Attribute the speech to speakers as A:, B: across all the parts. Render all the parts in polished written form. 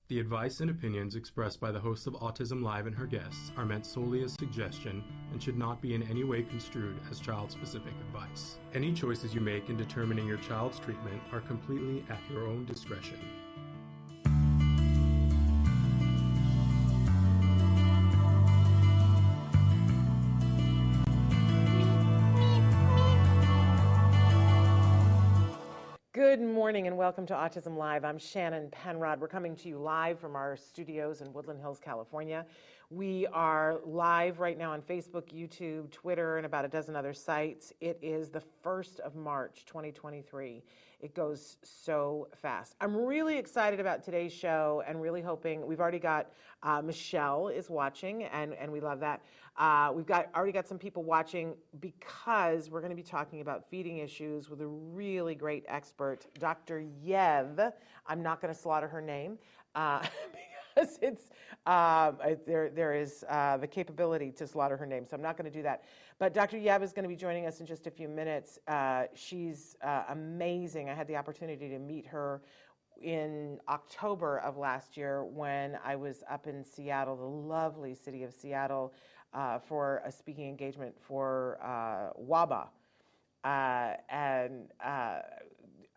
A: The advice and opinions expressed by the host of Autism Live and her guests are meant solely as suggestion and should not be in any way construed as child-specific advice. Any choices you make in determining your child's treatment are completely at your own discretion.
B: Good morning and welcome to Autism Live. I'm Shannon Penrod. We're coming to you live from our studios in Woodland Hills, California. We are live right now on Facebook, YouTube, Twitter, and about a dozen other sites. It is the 1st of March, 2023. It goes so fast. I'm really excited about today's show and really hoping, we've already got, Michelle is watching and we love that. We've already got some people watching because we're going to be talking about feeding issues with a really great expert, Dr. Yev. I'm not going to slaughter her name because it's there is the capability to slaughter her name, so I'm not going to do that. But Dr. Yev is going to be joining us in just a few minutes. She's amazing. I had the opportunity to meet her in October of last year when I was up in Seattle, the lovely city of Seattle, for a speaking engagement for WABA. And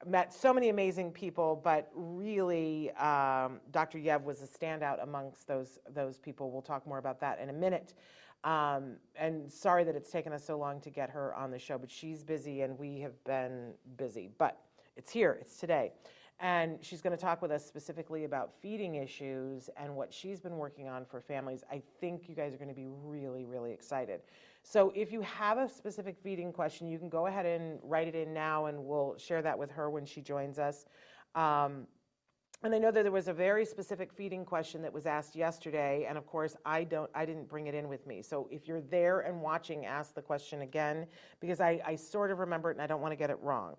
B: met so many amazing people, but really Dr. Yev was a standout amongst those people. We'll talk more about that in a minute. And sorry that it's taken us so long to get her on the show, but she's busy and we have been busy. But it's here, it's today. And she's going to talk with us specifically about feeding issues and what she's been working on for families. I think you guys are going to be really, really excited. So if you have a specific feeding question, you can go ahead and write it in now and we'll share that with her when she joins us. And I know that there was a very specific feeding question that was asked yesterday, and of course I didn't bring it in with me. So if you're there and watching, ask the question again, because I sort of remember it and I don't want to get it wrong.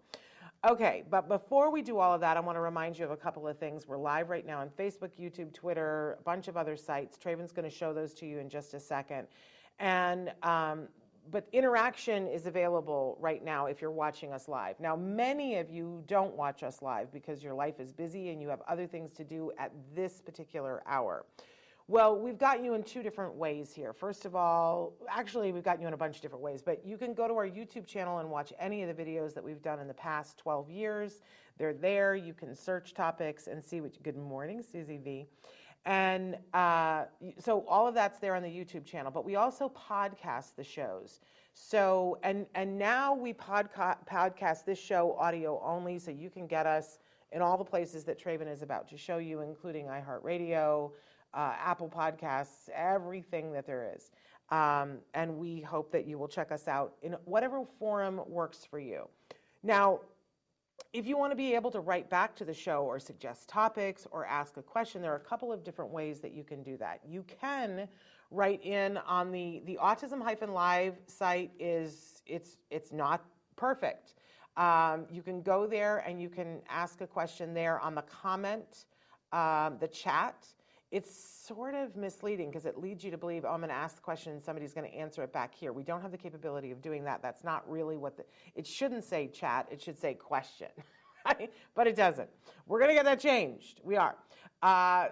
B: Okay, but before we do all of that, I want to remind you of a couple of things. We're live right now on Facebook, YouTube, Twitter, a bunch of other sites. Traven's going to show those to you in just a second. And but interaction is available right now if you're watching us live. Now, many of you don't watch us live because your life is busy and you have other things to do at this particular hour. Well, we've got you in two different ways here. First of all, actually, we've got you in a bunch of different ways, but you can go to our YouTube channel and watch any of the videos that we've done in the past 12 years. They're there. You can search topics and see what, good morning, Susie V. And so all of that's there on the YouTube channel, but we also podcast the shows. So, and now we podcast this show audio only, so you can get us in all the places that Traven is about to show you, including iHeartRadio, Apple Podcasts, everything that there is. And we hope that you will check us out in whatever forum works for you. Now, if you want to be able to write back to the show or suggest topics or ask a question, there are a couple of different ways that you can do that. You can write in on the Autism-Live site. It's not perfect. You can go there and you can ask a question there on the comment, the chat. It's sort of misleading because it leads you to believe, oh, I'm going to ask the question and somebody's going to answer it back here. We don't have the capability of doing that. That's not really what it shouldn't say chat. It should say question, right? But it doesn't. We're going to get that changed. We are.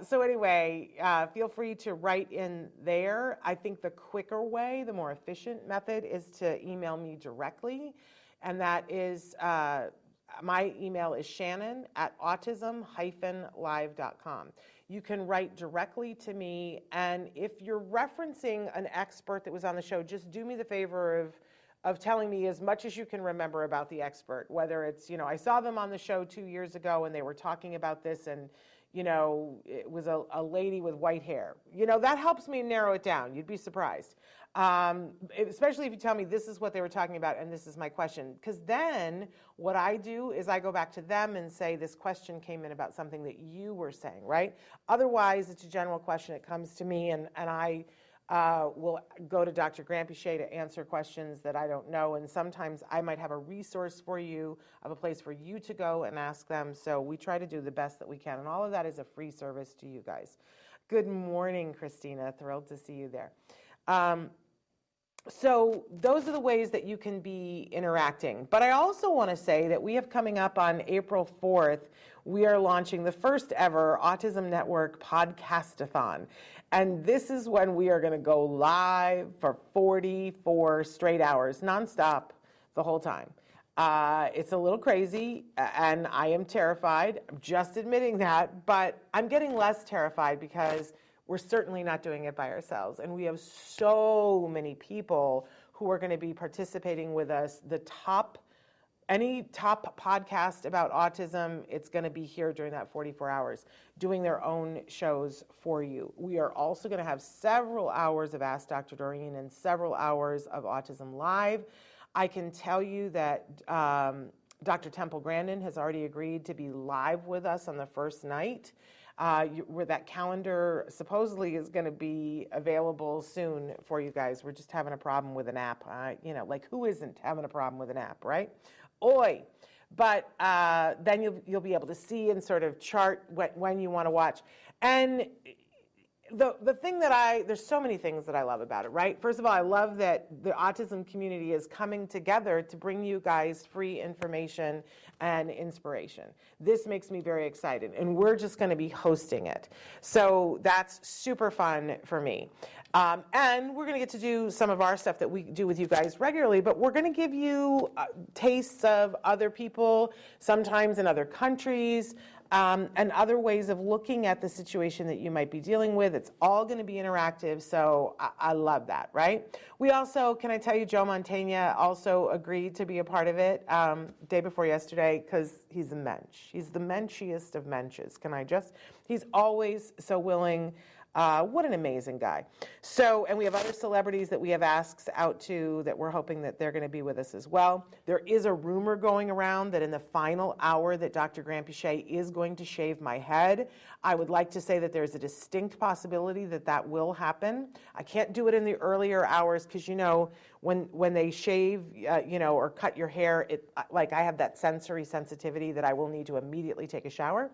B: So anyway, feel free to write in there. I think the quicker way, the more efficient method is to email me directly. And that is, my email is shannon@autism-live.com. You can write directly to me, and if you're referencing an expert that was on the show, just do me the favor of telling me as much as you can remember about the expert, whether it's, I saw them on the show 2 years ago and they were talking about this and, it was a lady with white hair. That helps me narrow it down. You'd be surprised. Especially if you tell me this is what they were talking about and this is my question. Because then what I do is I go back to them and say, this question came in about something that you were saying, right? Otherwise, it's a general question. It comes to me and I will go to Dr. Grampiche to answer questions that I don't know. And sometimes I might have a resource for you, of a place for you to go and ask them. So we try to do the best that we can. And all of that is a free service to you guys. Good morning, Christina. Thrilled to see you there. So those are the ways that you can be interacting. But I also want to say that we have coming up on April 4th, we are launching the first ever Autism Network Podcastathon. And this is when we are going to go live for 44 straight hours, nonstop, the whole time. It's a little crazy, and I am terrified. I'm just admitting that, but I'm getting less terrified because we're certainly not doing it by ourselves. And we have so many people who are going to be participating with us. Any top podcast about autism, it's going to be here during that 44 hours, doing their own shows for you. We are also going to have several hours of Ask Dr. Doreen and several hours of Autism Live. I can tell you that Dr. Temple Grandin has already agreed to be live with us on the first night. Where that calendar supposedly is going to be available soon for you guys. We're just having a problem with an app. Like who isn't having a problem with an app, right? Oi! But then you'll be able to see and sort of chart when you want to watch. And the thing that there's so many things that I love about it, right? First of all, I love that the autism community is coming together to bring you guys free information and inspiration. This makes me very excited, and we're just going to be hosting it. So that's super fun for me. And we're going to get to do some of our stuff that we do with you guys regularly, but we're going to give you tastes of other people, sometimes in other countries, and other ways of looking at the situation that you might be dealing with. It's all going to be interactive, so I love that, right? We also, can I tell you, Joe Mantegna also agreed to be a part of it day before yesterday because he's a mensch. He's the menchiest of menches. He's always so willing. What an amazing guy. So, and we have other celebrities that we have asks out to that we're hoping that they're going to be with us as well. There is a rumor going around that in the final hour that Dr. Grant-Pichet is going to shave my head. I would like to say that there's a distinct possibility that that will happen. I can't do it in the earlier hours because, when they shave, or cut your hair, I have that sensory sensitivity that I will need to immediately take a shower.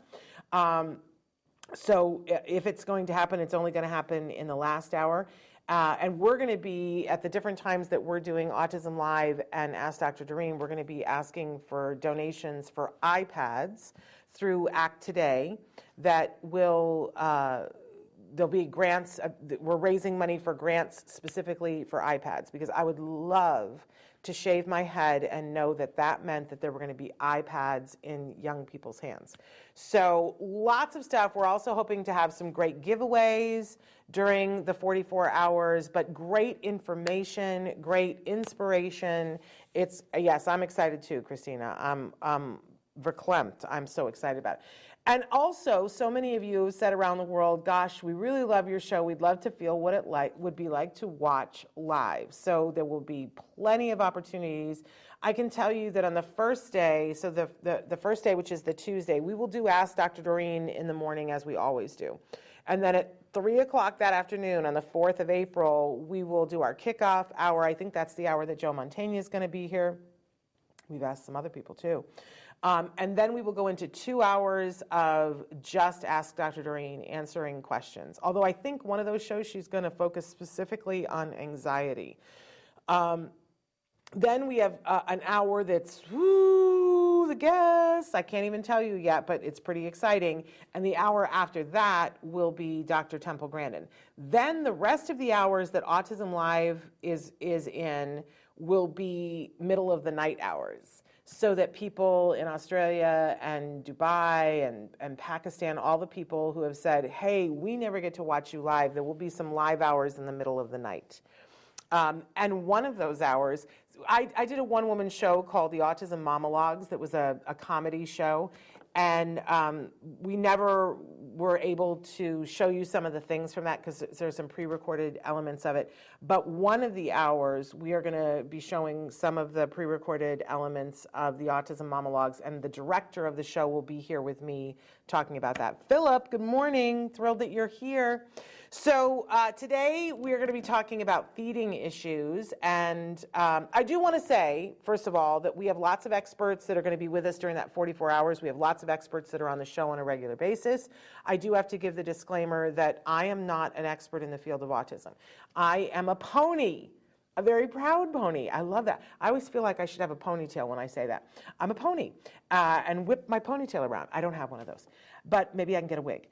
B: So if it's going to happen, it's only going to happen in the last hour. And we're going to be, at the different times that we're doing Autism Live and Ask Dr. Doreen, we're going to be asking for donations for iPads through Act Today that will, there'll be grants. We're raising money for grants specifically for iPads because I would love to shave my head and know that that meant that there were going to be iPads in young people's hands. So lots of stuff. We're also hoping to have some great giveaways during the 44 hours, but great information, great inspiration. Yes, I'm excited too, Christina. I'm verklempt. I'm so excited about it. And also, so many of you have said around the world, gosh, we really love your show. We'd love to feel what it would be like to watch live. So there will be plenty of opportunities. I can tell you that on the first day, so the first day, which is the Tuesday, we will do Ask Dr. Doreen in the morning as we always do. And then at 3 o'clock that afternoon on the 4th of April, we will do our kickoff hour. I think that's the hour that Joe Mantegna is going to be here. We've asked some other people too. And then we will go into 2 hours of just Ask Dr. Doreen, answering questions. Although I think one of those shows she's going to focus specifically on anxiety. Then we have an hour that's, the guests, I can't even tell you yet, but it's pretty exciting. And the hour after that will be Dr. Temple Grandin. Then the rest of the hours that Autism Live is in will be middle of the night hours, so that people in Australia and Dubai and Pakistan, all the people who have said, hey, we never get to watch you live, there will be some live hours in the middle of the night. And one of those hours, I did a one-woman show called the Autism Monologues that was a comedy show, and we never were able to show you some of the things from that because there's some pre-recorded elements of it. But one of the hours, we are going to be showing some of the pre-recorded elements of the Autism Monologues, and the director of the show will be here with me talking about that. Philip, good morning. Thrilled that you're here. So today we're going to be talking about feeding issues, and I do want to say, first of all, that we have lots of experts that are going to be with us during that 44 hours. We have lots of experts that are on the show on a regular basis. I do have to give the disclaimer that I am not an expert in the field of autism. I am a pony A very proud pony. I love that. I always feel like I should have a ponytail when I say that. I'm a pony and whip my ponytail around. I don't have one of those, but maybe I can get a wig.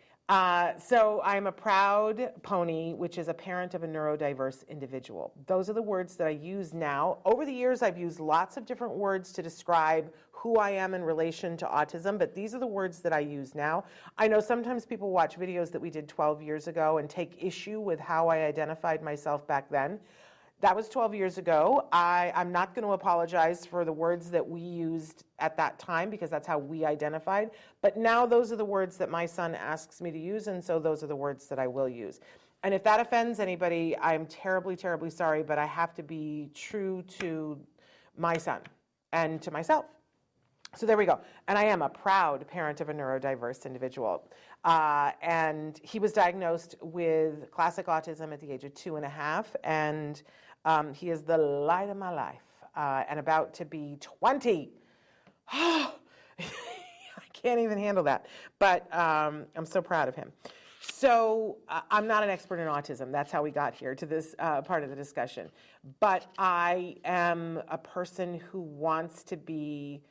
B: So I'm a proud pony, which is a parent of a neurodiverse individual. Those are the words that I use now. Over the years, I've used lots of different words to describe who I am in relation to autism, but these are the words that I use now. I know sometimes people watch videos that we did 12 years ago and take issue with how I identified myself back then. That was 12 years ago. I'm not going to apologize for the words that we used at that time because that's how we identified. But now those are the words that my son asks me to use, and so those are the words that I will use. And if that offends anybody, I'm terribly, terribly sorry, but I have to be true to my son and to myself. So there we go. And I am a proud parent of a neurodiverse individual. And he was diagnosed with classic autism at the age of 2.5. And he is the light of my life and about to be 20. I can't even handle that. But I'm so proud of him. So I'm not an expert in autism. That's how we got here to this part of the discussion. But I am a person who wants to be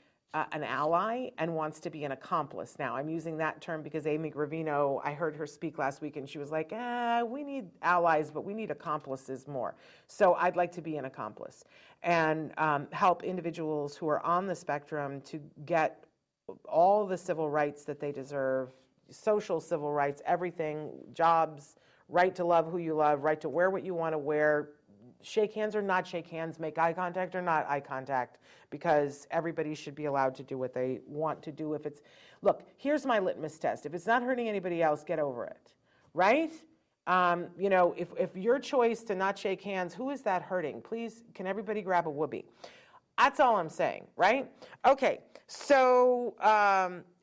B: an ally and wants to be an accomplice. Now, I'm using that term because Amy Gravino, I heard her speak last week, and she was like, we need allies, but we need accomplices more. So I'd like to be an accomplice and help individuals who are on the spectrum to get all the civil rights that they deserve, social civil rights, everything, jobs, right to love who you love, right to wear what you want to wear, shake hands or not shake hands, make eye contact or not eye contact, because everybody should be allowed to do what they want to do. If it's, look, here's my litmus test. If it's not hurting anybody else, get over it, right? You know, if your choice to not shake hands, who is that hurting? Please, can everybody grab a whoopee? That's all I'm saying, right? Okay, so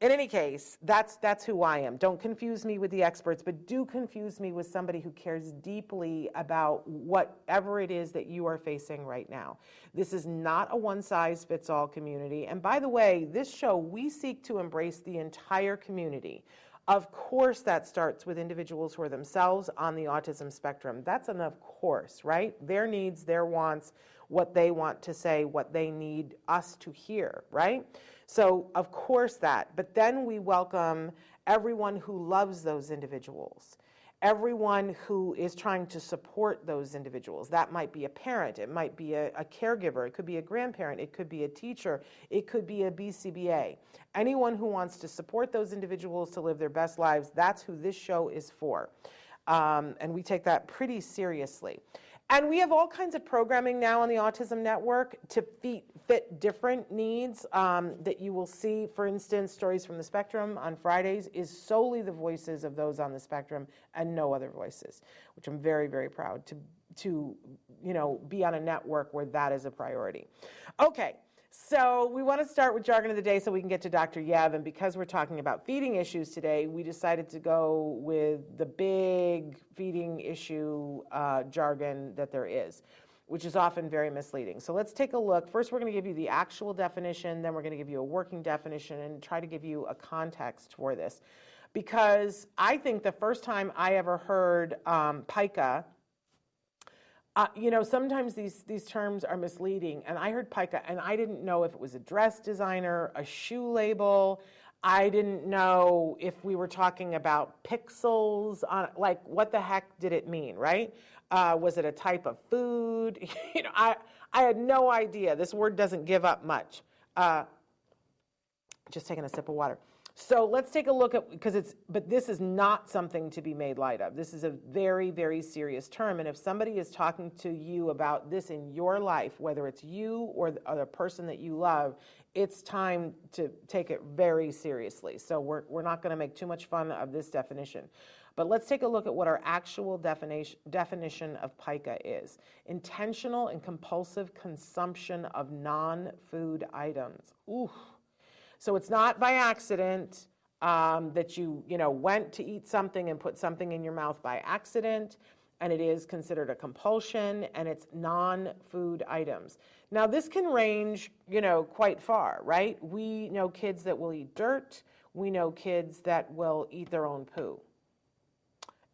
B: in any case, that's who I am. Don't confuse me with the experts, but do confuse me with somebody who cares deeply about whatever it is that you are facing right now. This is not a one-size-fits-all community. And by the way, this show, we seek to embrace the entire community. Of course, that starts with individuals who are themselves on the autism spectrum. That's an of course, right? Their needs, their wants, what they want to say, what they need us to hear, right? So, of course that. But then we welcome everyone who loves those individuals, everyone who is trying to support those individuals. That might be a parent, it might be a caregiver, it could be a grandparent, it could be a teacher, it could be a BCBA. Anyone who wants to support those individuals to live their best lives, that's who this show is for. And we take that pretty seriously. And we have all kinds of programming now on the Autism Network to fit different needs that you will see. For instance, Stories from the Spectrum on Fridays is solely the voices of those on the spectrum and no other voices, which I'm very, very proud to be on a network where that is a priority. Okay. So we want to start with Jargon of the Day so we can get to Dr. Yev, and because we're talking about feeding issues today, we decided to go with the big feeding issue jargon that there is, which is often very misleading. So let's take a look. First, we're going to give you the actual definition, then we're going to give you a working definition and try to give you a context for this. Because I think the first time I ever heard Pica, sometimes these terms are misleading, and I heard Pica, and I didn't know if it was a dress designer, a shoe label. I didn't know if we were talking about pixels, like what the heck did it mean, right? Was it a type of food? I had no idea. This word doesn't give up much. Just taking a sip of water. So let's take a look at, but this is not something to be made light of. This is a very, very serious term. And if somebody is talking to you about this in your life, whether it's you or the person that you love, it's time to take it very seriously. So we're not going to make too much fun of this definition. But let's take a look at what our actual definition of Pica is. Intentional and compulsive consumption of non-food items. Ooh. So it's not by accident that you went to eat something and put something in your mouth by accident, and it is considered a compulsion, and it's non-food items. Now this can range, quite far, right? We know kids that will eat dirt. We know kids that will eat their own poo.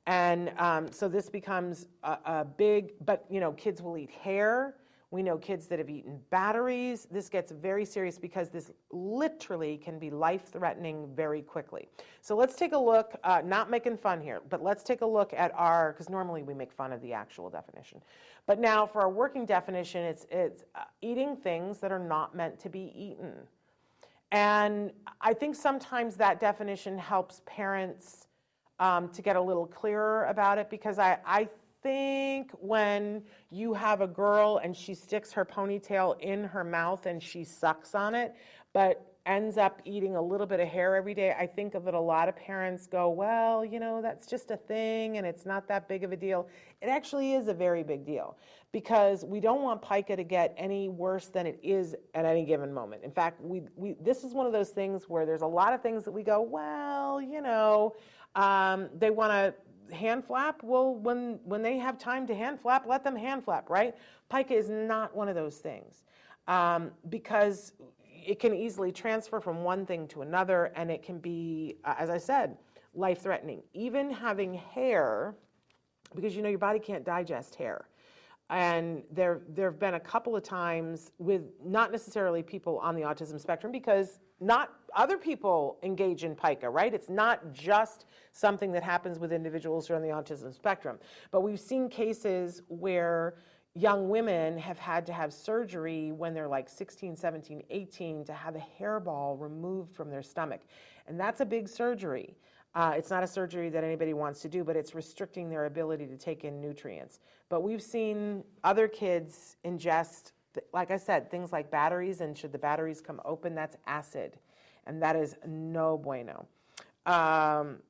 B: And so this becomes a big, but kids will eat hair. We know kids that have eaten batteries. This gets very serious because this literally can be life-threatening very quickly. So let's take a look, not making fun here, but let's take a look at because normally we make fun of the actual definition. But now for our working definition, it's eating things that are not meant to be eaten. And I think sometimes that definition helps parents to get a little clearer about it, because I think when you have a girl and she sticks her ponytail in her mouth and she sucks on it, but ends up eating a little bit of hair every day, I think that a lot of parents go, well, that's just a thing and it's not that big of a deal. It actually is a very big deal, because we don't want Pica to get any worse than it is at any given moment. In fact, this is one of those things where there's a lot of things that we go, well, they want to hand flap. Well, when they have time to hand flap, let them hand flap, right? Pica is not one of those things, because it can easily transfer from one thing to another, and it can be, as I said, life-threatening. Even having hair, because your body can't digest hair. And there have been a couple of times with not necessarily people on the autism spectrum, because not other people engage in Pica, right? It's not just something that happens with individuals who are on the autism spectrum. But we've seen cases where young women have had to have surgery when they're like 16, 17, 18 to have a hairball removed from their stomach. And that's a big surgery. It's not a surgery that anybody wants to do, but it's restricting their ability to take in nutrients. But we've seen other kids ingest, like I said, things like batteries, and should the batteries come open, that's acid. And that is no bueno. And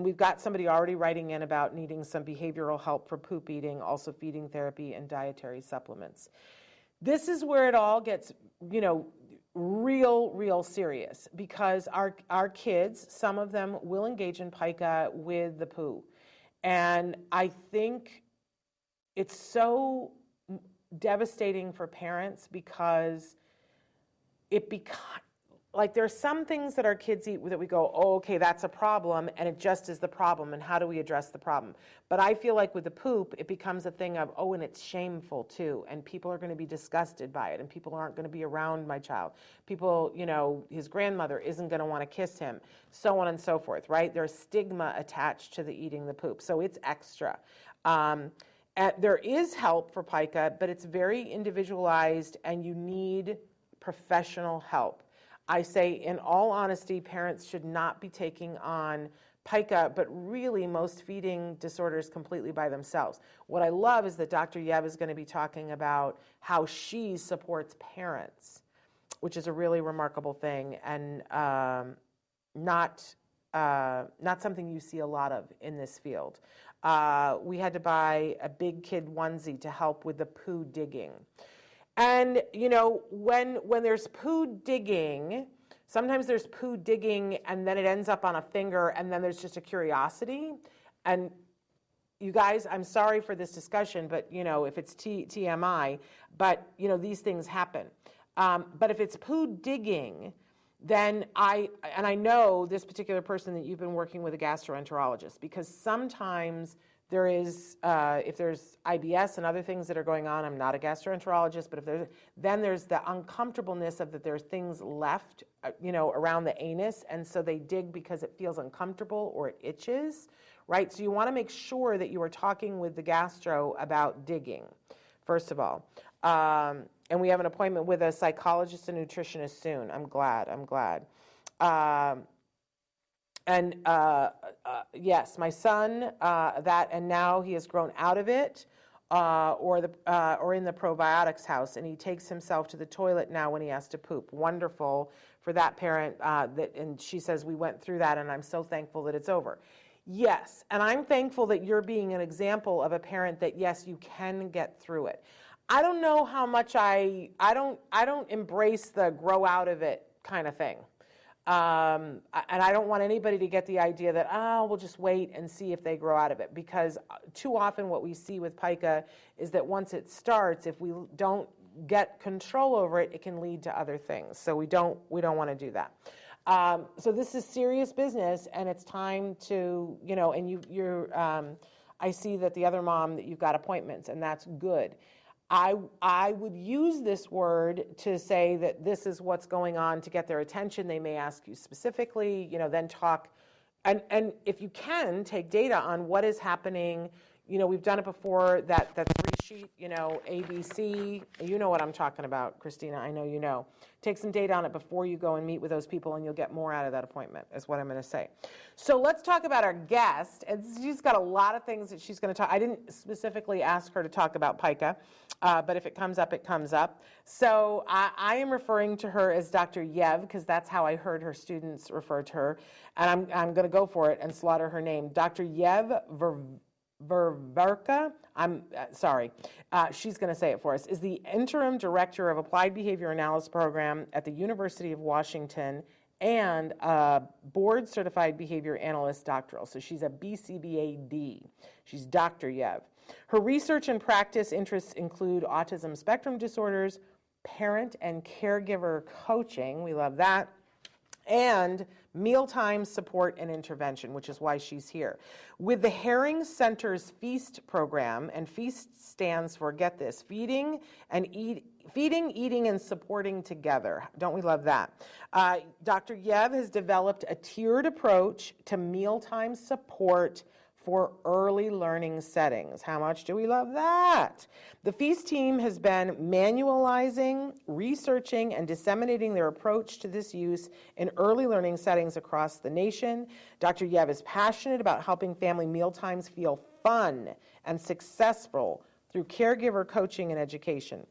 B: we've got somebody already writing in about needing some behavioral help for poop eating, also feeding therapy and dietary supplements. This is where it all gets, real serious, because our kids, some of them will engage in Pica with the poo. And I think it's so devastating for parents, because there are some things that our kids eat that we go, oh, okay, that's a problem, and it just is the problem, and how do we address the problem? But I feel like with the poop, it becomes a thing of, oh, and it's shameful too, and people are going to be disgusted by it, and people aren't going to be around my child. People, his grandmother isn't going to want to kiss him, so on and so forth, right? There's stigma attached to the eating the poop, so it's extra. There is help for Pica, but it's very individualized, and you need professional help. I say, in all honesty, parents should not be taking on Pica, but really most feeding disorders completely by themselves. What I love is that Dr. Yev is going to be talking about how she supports parents, which is a really remarkable thing, and not something you see a lot of in this field. We had to buy a big kid onesie to help with the poo digging. And, when there's poo digging, sometimes there's poo digging and then it ends up on a finger, and then there's just a curiosity. And you guys, I'm sorry for this discussion, but, if it's TMI, but, these things happen. But if it's poo digging, then I know this particular person that you've been working with, a gastroenterologist, because sometimes there is, if there's IBS and other things that are going on, I'm not a gastroenterologist, but then there's the uncomfortableness of that there's things left, around the anus, and so they dig because it feels uncomfortable or it itches, right? So you want to make sure that you are talking with the gastro about digging, first of all. And we have an appointment with a psychologist and nutritionist soon. I'm glad. Yes, my son, and now he has grown out of it, or in the probiotics house, and he takes himself to the toilet now when he has to poop. Wonderful for that parent. And she says, we went through that, and I'm so thankful that it's over. Yes, and I'm thankful that you're being an example of a parent that, yes, you can get through it. I don't know how much I don't embrace the grow out of it kind of thing. And I don't want anybody to get the idea that, we'll just wait and see if they grow out of it, because too often what we see with Pica is that once it starts, if we don't get control over it, it can lead to other things. So we don't want to do that. So this is serious business, and it's time to, and I see that the other mom, that you've got appointments, and that's good. I would use this word to say that this is what's going on to get their attention. They may ask you specifically, then talk, and if you can, take data on what is happening. We've done it before, that 3-sheet, ABC, you know what I'm talking about, Christina, I know you know. Take some data on it before you go and meet with those people, and you'll get more out of that appointment, is what I'm going to say. So let's talk about our guest, and she's got a lot of things that she's going to talk. I didn't specifically ask her to talk about Pica, but if it comes up, it comes up. So I am referring to her as Dr. Yev, because that's how I heard her students refer to her, and I'm going to go for it and slaughter her name. Dr. Yev Veverka, she's going to say it for us, is the Interim Director of Applied Behavior Analysis Program at the University of Washington and a Board Certified Behavior Analyst Doctoral. So she's a BCBA-D. She's Dr. Yev. Her research and practice interests include autism spectrum disorders, parent and caregiver coaching, we love that, and mealtime support and intervention, which is why she's here. With the Herring Center's FEAST program, and FEAST stands for, get this, feeding, eating, and supporting together. Don't we love that? Dr. Yev has developed a tiered approach to mealtime support for early learning settings. How much do we love that? The FEAST team has been manualizing, researching, and disseminating their approach to this use in early learning settings across the nation. Dr. Yev is passionate about helping family mealtimes feel fun and successful through caregiver coaching and education.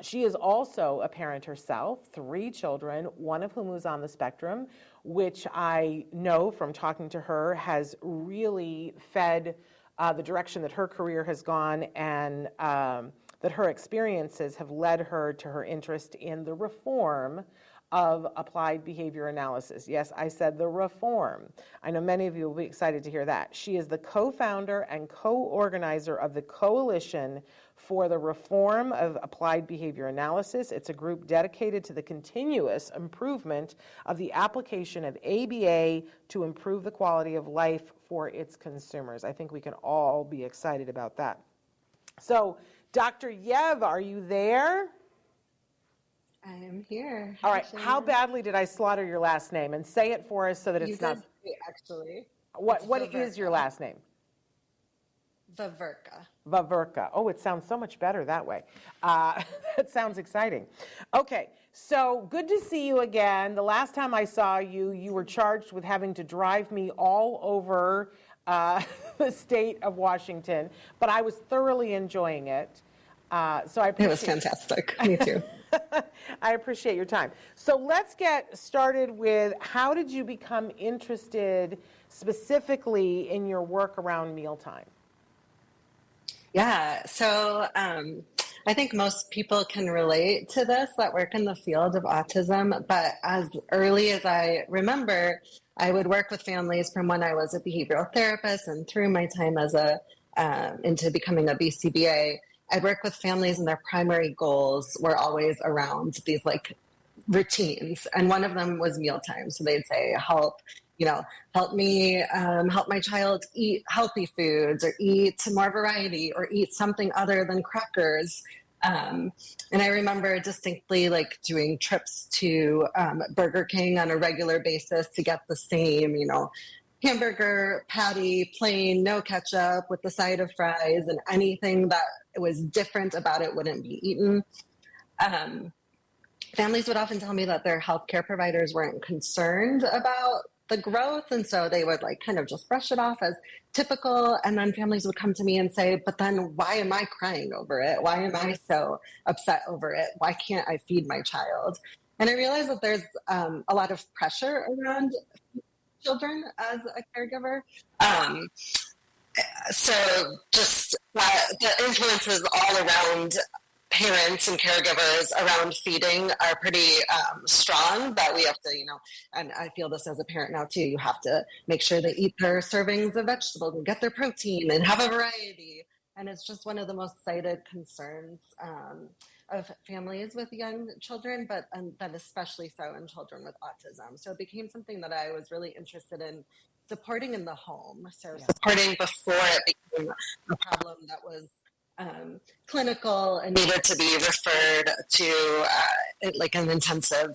B: She is also a parent herself, 3 children, one of whom was on the spectrum, which I know from talking to her has really fed the direction that her career has gone, and that her experiences have led her to her interest in the reform of applied behavior analysis. Yes, I said the reform. I know many of you will be excited to hear that. She is the co-founder and co-organizer of the Coalition for the Reform of Applied Behavior Analysis. It's a group dedicated to the continuous improvement of the application of ABA to improve the quality of life for its consumers. I think we can all be excited about that. So, Dr. Yev, are you there?
C: I am here.
B: All right. How badly did I slaughter your last name? And say it for us so that it's not.
C: Actually.
B: What is your last name?
C: Veverka.
B: Veverka. Oh, it sounds so much better that way. That sounds exciting. Okay. So good to see you again. The last time I saw you, you were charged with having to drive me all over the state of Washington, but I was thoroughly enjoying it. So I appreciate
C: it was fantastic. Me too.
B: I appreciate your time. So let's get started with, how did you become interested specifically in your work around mealtime?
C: Yeah, so I think most people can relate to this that work in the field of autism, but as early as I remember, I would work with families from when I was a behavioral therapist and through my time as into becoming a BCBA. I'd work with families and their primary goals were always around these routines. And one of them was mealtime. So they'd say, help me help my child eat healthy foods, or eat more variety, or eat something other than crackers. And I remember distinctly doing trips to Burger King on a regular basis to get the same, hamburger patty, plain, no ketchup, with the side of fries, and anything that was different about it wouldn't be eaten. Families would often tell me that their healthcare providers weren't concerned about the growth, and so they would kind of just brush it off as typical. And then families would come to me and say, but then why am I crying over it? Why am I so upset over it? Why can't I feed my child? And I realized that there's a lot of pressure around children as a caregiver. So just the influences all around parents and caregivers around feeding are pretty strong, that we have to, and I feel this as a parent now too, you have to make sure they eat their servings of vegetables and get their protein and have a variety. And it's just one of the most cited concerns of families with young children, but then especially so in children with autism. So it became something that I was really interested in supporting in the home. So supporting before it became a problem that was clinical and needed to be referred to like an intensive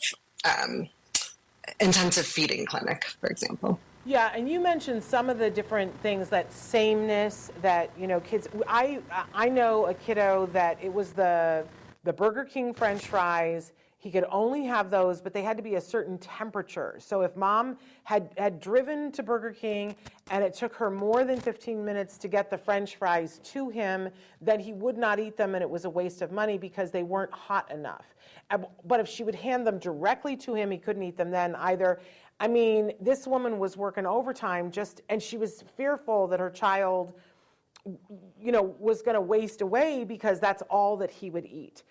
C: feeding clinic, for example.
B: Yeah, and you mentioned some of the different things, that sameness that, kids, I know a kiddo that it was the Burger King French fries. He could only have those, but they had to be a certain temperature. So if mom had driven to Burger King and it took her more than 15 minutes to get the French fries to him, then he would not eat them, and it was a waste of money because they weren't hot enough. But if she would hand them directly to him, he couldn't eat them then either. I mean, this woman was working overtime and she was fearful that her child, was going to waste away because that's all that he would eat.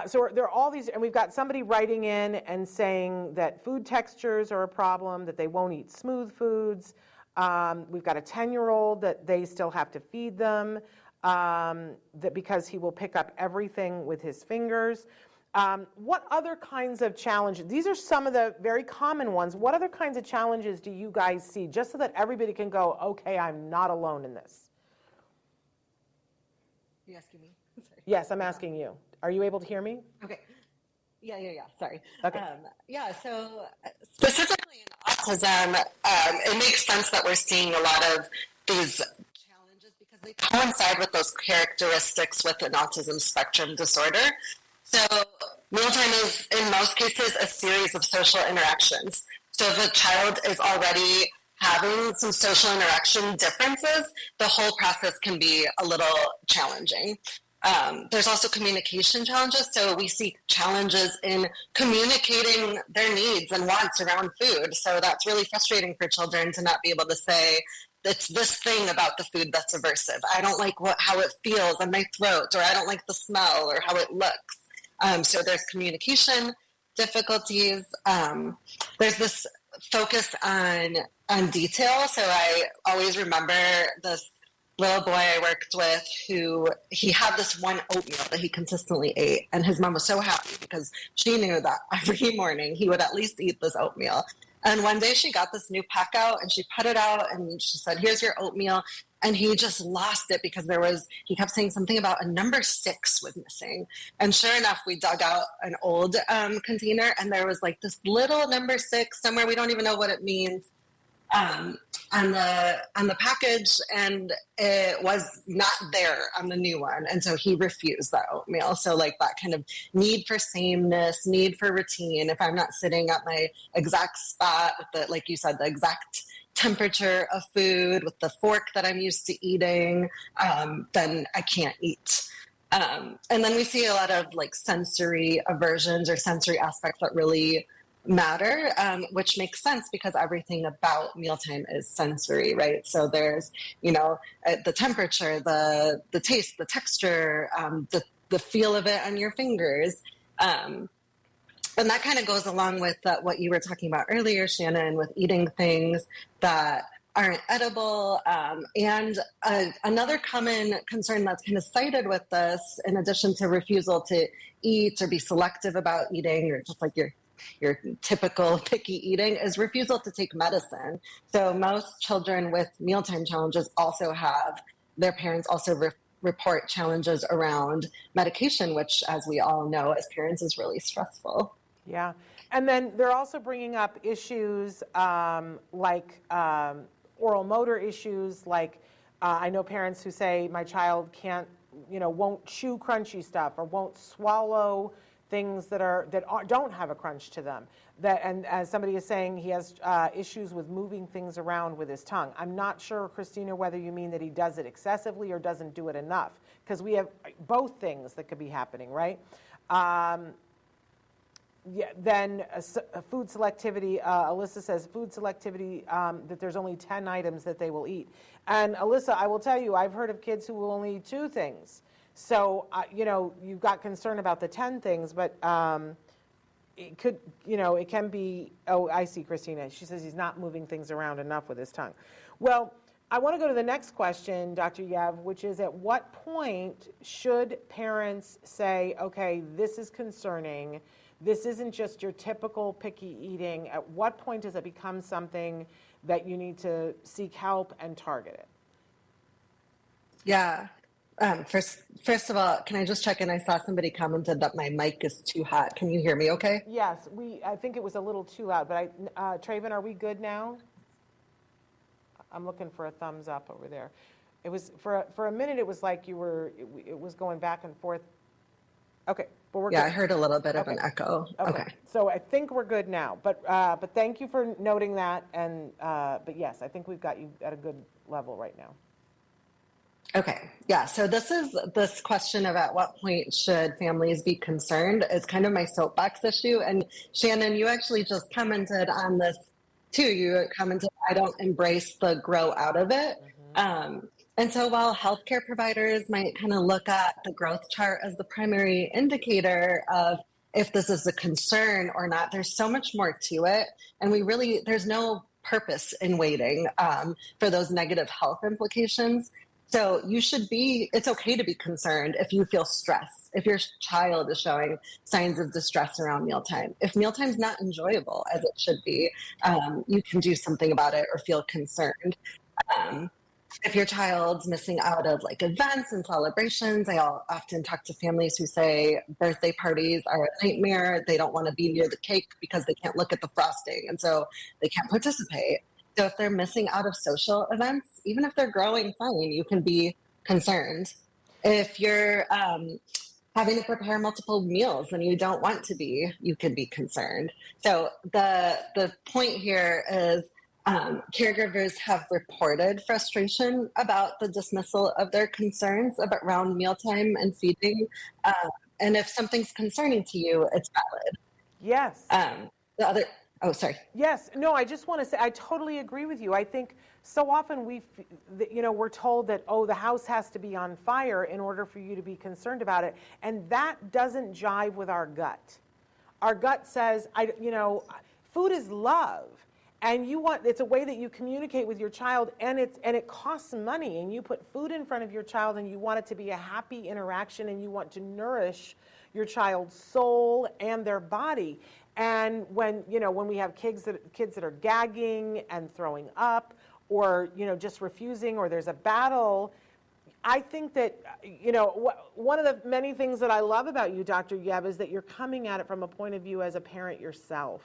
B: So there are all these, and we've got somebody writing in and saying that food textures are a problem, that they won't eat smooth foods. We've got a 10-year-old that they still have to feed them, that because he will pick up everything with his fingers. What other kinds of challenges? These are some of the very common ones. What other kinds of challenges do you guys see, just so that everybody can go, okay, I'm not alone in this?
C: Are you asking me? Sorry.
B: Yes, I'm asking you. Are you able to hear me?
C: Okay. Yeah. Sorry.
B: Okay.
C: So specifically in autism, it makes sense that we're seeing a lot of these challenges because they coincide with those characteristics with an autism spectrum disorder. So mealtime is, in most cases, a series of social interactions. So if a child is already having some social interaction differences, the whole process can be a little challenging. There's also communication challenges. So we see challenges in communicating their needs and wants around food. So that's really frustrating for children to not be able to say, it's this thing about the food that's aversive. I don't like how it feels in my throat, or I don't like the smell or how it looks. So there's communication difficulties. There's this focus on detail. So I always remember this little boy I worked with who he had this one oatmeal that he consistently ate, and his mom was so happy because she knew that every morning he would at least eat this oatmeal. And one day she got this new pack out and she put it out and she said, here's your oatmeal. And he just lost it because he kept saying something about a number 6 was missing. And sure enough, we dug out an old container and there was like this little number 6 somewhere. We don't even know what it means on the package, and it was not there on the new one. And so he refused that oatmeal. So like that kind of need for sameness, need for routine. If I'm not sitting at my exact spot with the, like you said, the exact temperature of food with the fork that I'm used to eating, then I can't eat. And then we see a lot of like sensory aversions or sensory aspects that really matter, which makes sense because everything about mealtime is sensory, right? So there's, the temperature, the taste, the texture, the feel of it on your fingers. And that kind of goes along with what you were talking about earlier, Shannon, with eating things that aren't edible. And another common concern that's kind of cited with this, in addition to refusal to eat or be selective about eating, or just like your typical picky eating, is refusal to take medicine. So most children with mealtime challenges also have, their parents also report challenges around medication, which, as we all know as parents, is really stressful.
B: Yeah. And then they're also bringing up issues like oral motor issues. Like I know parents who say my child can't, won't chew crunchy stuff or won't swallow things that don't have a crunch to them. And as somebody is saying, he has issues with moving things around with his tongue. I'm not sure, Christina, whether you mean that he does it excessively or doesn't do it enough, because we have both things that could be happening, right? Then food selectivity, Alyssa says food selectivity, that there's only 10 items that they will eat. And Alyssa, I will tell you, I've heard of kids who will only eat 2 things. So, you've got concern about the 10 things, but it could, it can be, oh, I see Christina. She says he's not moving things around enough with his tongue. Well, I want to go to the next question, Dr. Yev, which is, at what point should parents say, okay, this is concerning, this isn't just your typical picky eating? At what point does it become something that you need to seek help and target it?
C: Yeah. First of all, can I just check in? I saw somebody commented that my mic is too hot. Can you hear me okay?
B: Yes, I think it was a little too loud, but Traven, are we good now? I'm looking for a thumbs up over there. It was, for a minute, it was like it was going back and forth. Okay, but we're good.
C: I heard a little bit of an echo. Okay.
B: So I think we're good now, but thank you for noting that, but yes, I think we've got you at a good level right now.
C: Okay. Yeah. So this question of at what point should families be concerned is kind of my soapbox issue. And Shannon, you actually just commented on this too. You commented, I don't embrace the grow out of it. And so while healthcare providers might kind of look at the growth chart as the primary indicator of if this is a concern or not, there's so much more to it. And there's no purpose in waiting for those negative health implications. So it's okay to be concerned if you feel stress, if your child is showing signs of distress around mealtime. If mealtime's not enjoyable as it should be, you can do something about it or feel concerned. If your child's missing out of like events and celebrations, I often talk to families who say birthday parties are a nightmare. They don't want to be near the cake because they can't look at the frosting, and so they can't participate. So if they're missing out of social events, even if they're growing fine, you can be concerned. If you're having to prepare multiple meals and you don't want to be, you could be concerned. So the point here is caregivers have reported frustration about the dismissal of their concerns around mealtime and feeding. And if something's concerning to you, it's valid.
B: Yes.
C: Oh, sorry.
B: Yes. No, I just want to say, I totally agree with you. I think so often we're told that, oh, the house has to be on fire in order for you to be concerned about it. And that doesn't jive with our gut. Our gut says, food is love. And it's a way that you communicate with your child, and it costs money. And you put food in front of your child, and you want it to be a happy interaction, and you want to nourish your child's soul and their body. And when we have kids that are gagging and throwing up, or just refusing, or there's a battle, I think that one of the many things that I love about you, Dr. Yev, is that you're coming at it from a point of view as a parent yourself,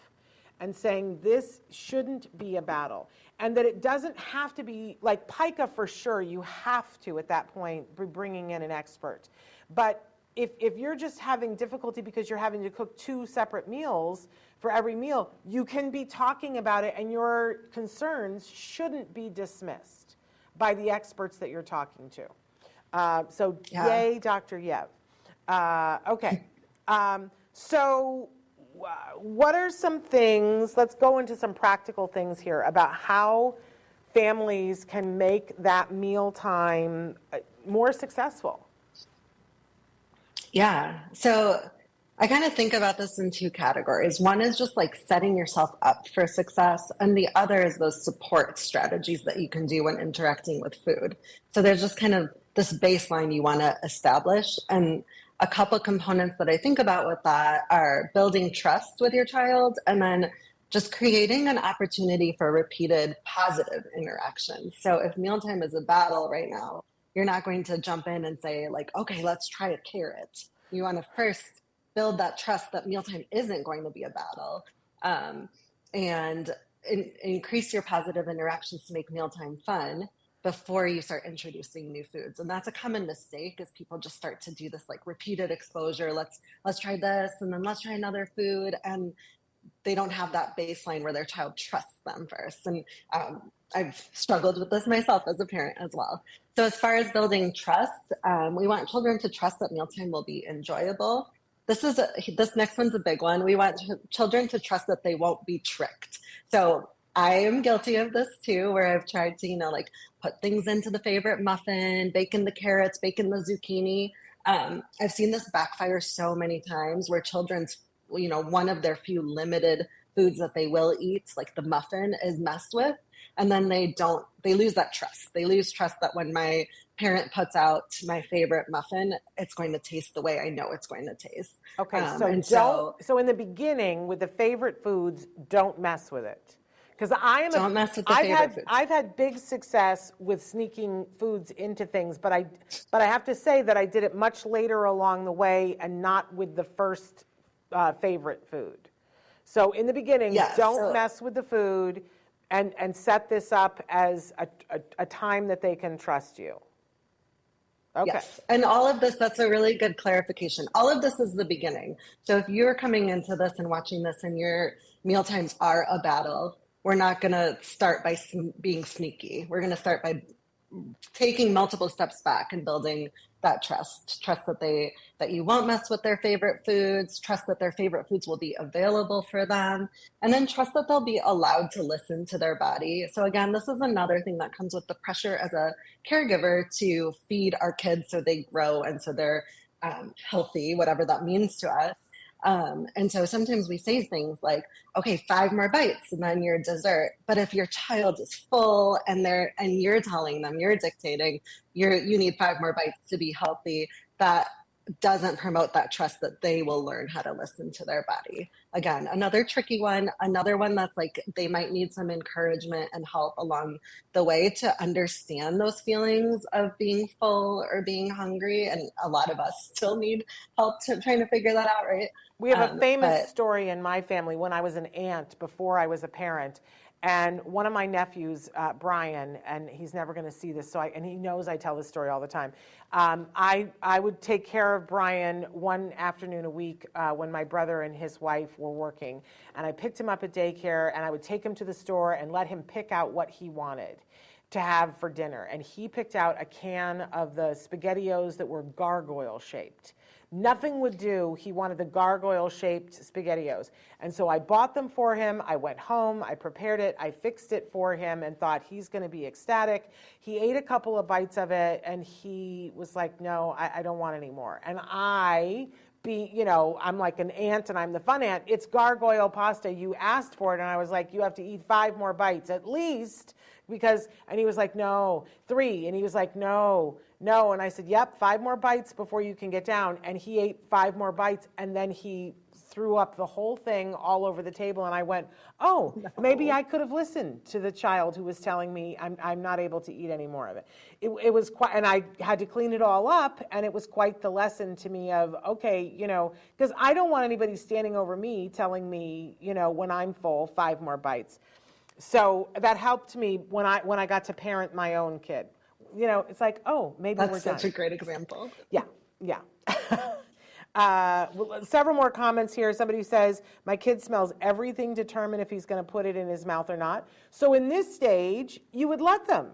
B: and saying this shouldn't be a battle, and that it doesn't have to be like Pica. For sure, you have to at that point be bringing in an expert, but if you're just having difficulty because you're having to cook 2 separate meals for every meal, you can be talking about it, and your concerns shouldn't be dismissed by the experts that you're talking to. Yay, Dr. Yev. Okay. So what are some things, let's go into some practical things here about how families can make that mealtime more successful.
C: Yeah. So I kind of think about this in 2 categories. One is just like setting yourself up for success, and the other is those support strategies that you can do when interacting with food. So there's just kind of this baseline you want to establish. And a couple components that I think about with that are building trust with your child, and then just creating an opportunity for repeated positive interactions. So if mealtime is a battle right now, you're not going to jump in and say like, okay, let's try a carrot. You want to first build that trust that mealtime isn't going to be a battle, and increase your positive interactions to make mealtime fun before you start introducing new foods. And that's a common mistake, is people just start to do this like repeated exposure. Let's try this, and then let's try another food. And they don't have that baseline where their child trusts them first. And I've struggled with this myself as a parent as well. So as far as building trust, we want children to trust that mealtime will be enjoyable. This next one's a big one. We want children to trust that they won't be tricked. So I am guilty of this too, where I've tried to, put things into the favorite muffin, bake in the carrots, bake in the zucchini. I've seen this backfire so many times where children's, one of their few limited foods that they will eat, like the muffin, is messed with. And then they lose that trust. They lose trust that when my parent puts out my favorite muffin, it's going to taste the way I know it's going to taste.
B: Okay, so in the beginning with the favorite foods, don't mess with it. Because
C: don't mess with the favorite foods.
B: I've had big success with sneaking foods into things, but I have to say that I did it much later along the way and not with the first favorite food. So in the beginning, don't mess with the food and set this up as a time that they can trust you. Okay.
C: Yes. And all of this, that's a really good clarification. All of this is the beginning. So if you're coming into this and watching this and your meal times are a battle, we're not going to start by being sneaky. We're going to start by taking multiple steps back and building that trust that you won't mess with their favorite foods, trust that their favorite foods will be available for them, and then trust that they'll be allowed to listen to their body. So again, this is another thing that comes with the pressure as a caregiver to feed our kids so they grow and so they're healthy, whatever that means to us. And so sometimes we say things like, okay, 5 more bites and then your dessert. But if your child is full and you're telling them, you're dictating, you need 5 more bites to be healthy, that doesn't promote that trust that they will learn how to listen to their body. Again, another tricky one, another one that's like they might need some encouragement and help along the way to understand those feelings of being full or being hungry. And a lot of us still need help trying to figure that out, right?
B: We have a famous story in my family when I was an aunt before I was a parent. And one of my nephews, Brian, and he's never going to see this, and he knows I tell this story all the time. I would take care of Brian one afternoon a week when my brother and his wife were working. And I picked him up at daycare, and I would take him to the store and let him pick out what he wanted to have for dinner. And he picked out a can of the SpaghettiOs that were gargoyle shaped. Nothing would do. He wanted the gargoyle-shaped SpaghettiOs. And so I bought them for him. I went home. I prepared it. I fixed it for him and thought he's going to be ecstatic. He ate a couple of bites of it, and he was like, no, I don't want any more. And I'm like an aunt, and I'm the fun aunt. It's gargoyle pasta. You asked for it. And I was like, you have to eat 5 more bites at least. And he was like, no, 3. And he was like, no. And I said, yep, 5 more bites before you can get down. And he ate 5 more bites, and then he threw up the whole thing all over the table. And I went, maybe I could have listened to the child who was telling me I'm not able to eat any more of it. It was quite, and I had to clean it all up, and it was quite the lesson to me of, okay, because I don't want anybody standing over me telling me, when I'm full, 5 more bites. So that helped me when I got to parent my own kid. It's like, maybe we're done.
C: That's such a great example.
B: Yeah. Several more comments here. Somebody says, my kid smells everything, determine if he's going to put it in his mouth or not. So in this stage, you would let them,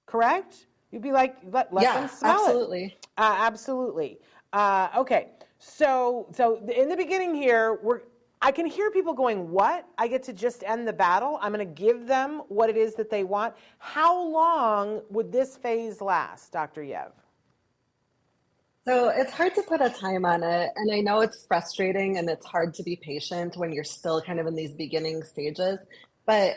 B: correct? You'd be like, let them smell
C: absolutely.
B: it. Absolutely. Okay. So in the beginning here, I can hear people going, what? I get to just end the battle? I'm going to give them what it is that they want? How long would this phase last, Dr. Yev?
C: So it's hard to put a time on it. And I know it's frustrating and it's hard to be patient when you're still kind of in these beginning stages. But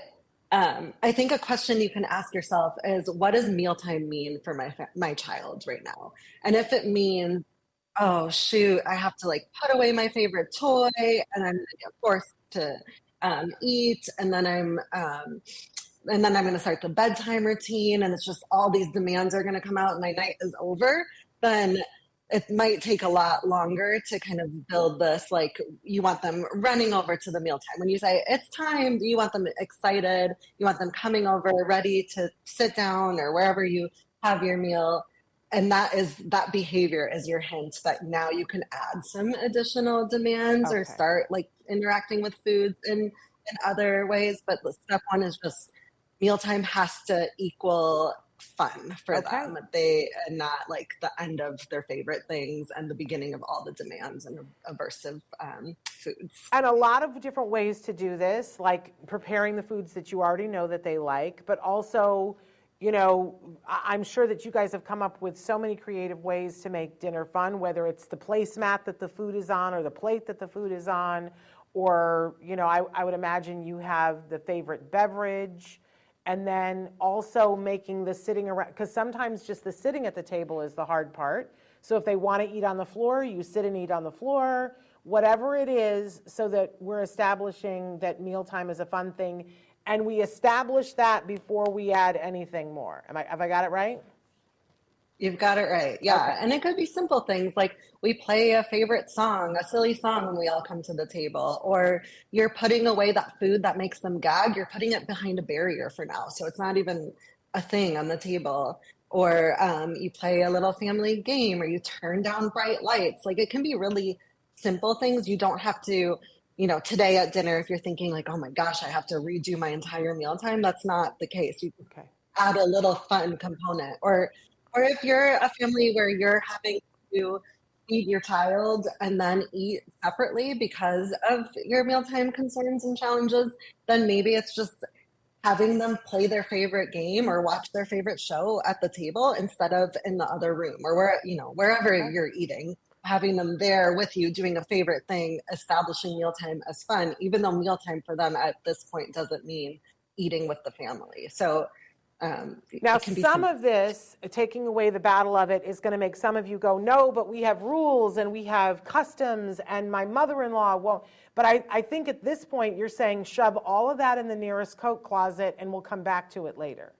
C: I think a question you can ask yourself is, what does mealtime mean for my child right now? And if it means, oh shoot, I have to put away my favorite toy and I'm forced to eat, and then I'm going to start the bedtime routine, and it's just all these demands are going to come out and my night is over, then it might take a lot longer to kind of build this, you want them running over to the mealtime. When you say it's time, you want them excited, you want them coming over, ready to sit down or wherever you have your meal. And that behavior is your hint that now you can add some additional demands or start interacting with foods in other ways. But the step 1 is just mealtime has to equal fun for them. And not the end of their favorite things and the beginning of all the demands and aversive foods.
B: And a lot of different ways to do this, like preparing the foods that you already know that they like, but also, I'm sure that you guys have come up with so many creative ways to make dinner fun, whether it's the placemat that the food is on or the plate that the food is on, or, I would imagine you have the favorite beverage And then also making the sitting around, because sometimes just the sitting at the table is the hard part. So if they want to eat on the floor, you sit and eat on the floor, whatever it is, so that we're establishing that mealtime is a fun thing. And we establish that before we add anything more. Have I got it right?
C: You've got it right. Yeah.
B: Okay.
C: And it could be simple things like we play a favorite song, a silly song when we all come to the table, or you're putting away that food that makes them gag. You're putting it behind a barrier for now. So it's not even a thing on the table. Or you play a little family game, or you turn down bright lights. Like it can be really simple things. You don't have to, today at dinner, if you're thinking like, oh my gosh, I have to redo my entire mealtime, that's not the case. You
B: Okay.
C: add a little fun component. Or if you're a family where you're having to feed your child and then eat separately because of your mealtime concerns and challenges, then maybe it's just having them play their favorite game or watch their favorite show at the table instead of in the other room or wherever you're eating, having them there with you doing a favorite thing, establishing mealtime as fun, even though mealtime for them at this point doesn't mean eating with the family. So
B: now, some of this, taking away the battle of it, is going to make some of you go, no, but we have rules and we have customs and my mother-in-law won't. But I think at this point, you're saying shove all of that in the nearest coat closet and we'll come back to it later,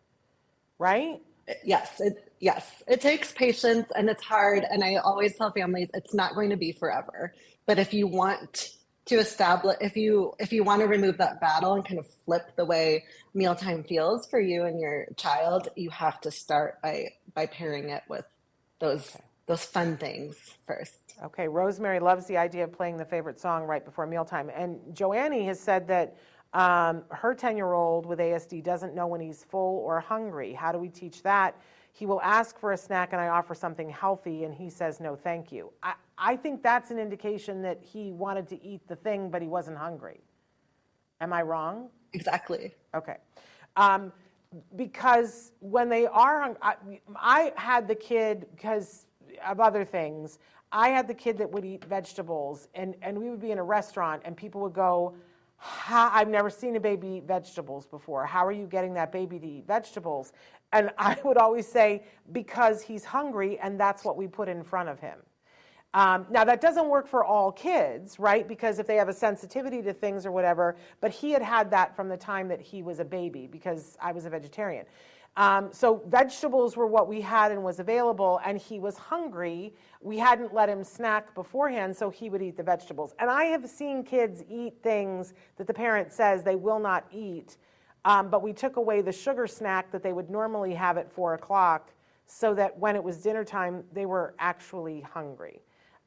B: right?
C: Yes, it takes patience and it's hard. And I always tell families it's not going to be forever. But if you want to establish, if you want to remove that battle and kind of flip the way mealtime feels for you and your child, you have to start by pairing it with those fun things first.
B: Okay, Rosemary loves the idea of playing the favorite song right before mealtime. And Joannie has said that her 10-year-old with ASD doesn't know when he's full or hungry. How do we teach that? He will ask for a snack and I offer something healthy and he says, no, thank you. I think that's an indication that he wanted to eat the thing, but he wasn't hungry. Am I wrong?
C: Exactly.
B: Okay. Because when they are I had the kid, because of other things, I had the kid that would eat vegetables and we would be in a restaurant and people would go, I've never seen a baby eat vegetables before. How are you getting that baby to eat vegetables? And I would always say, because he's hungry and that's what we put in front of him. Now, that doesn't work for all kids, right? Because if they have a sensitivity to things or whatever, but he had that from the time that he was a baby because I was a vegetarian. So vegetables were what we had and was available, and he was hungry. We hadn't let him snack beforehand, so he would eat the vegetables. And I have seen kids eat things that the parent says they will not eat, but we took away the sugar snack that they would normally have at 4 o'clock so that when it was dinner time, they were actually hungry.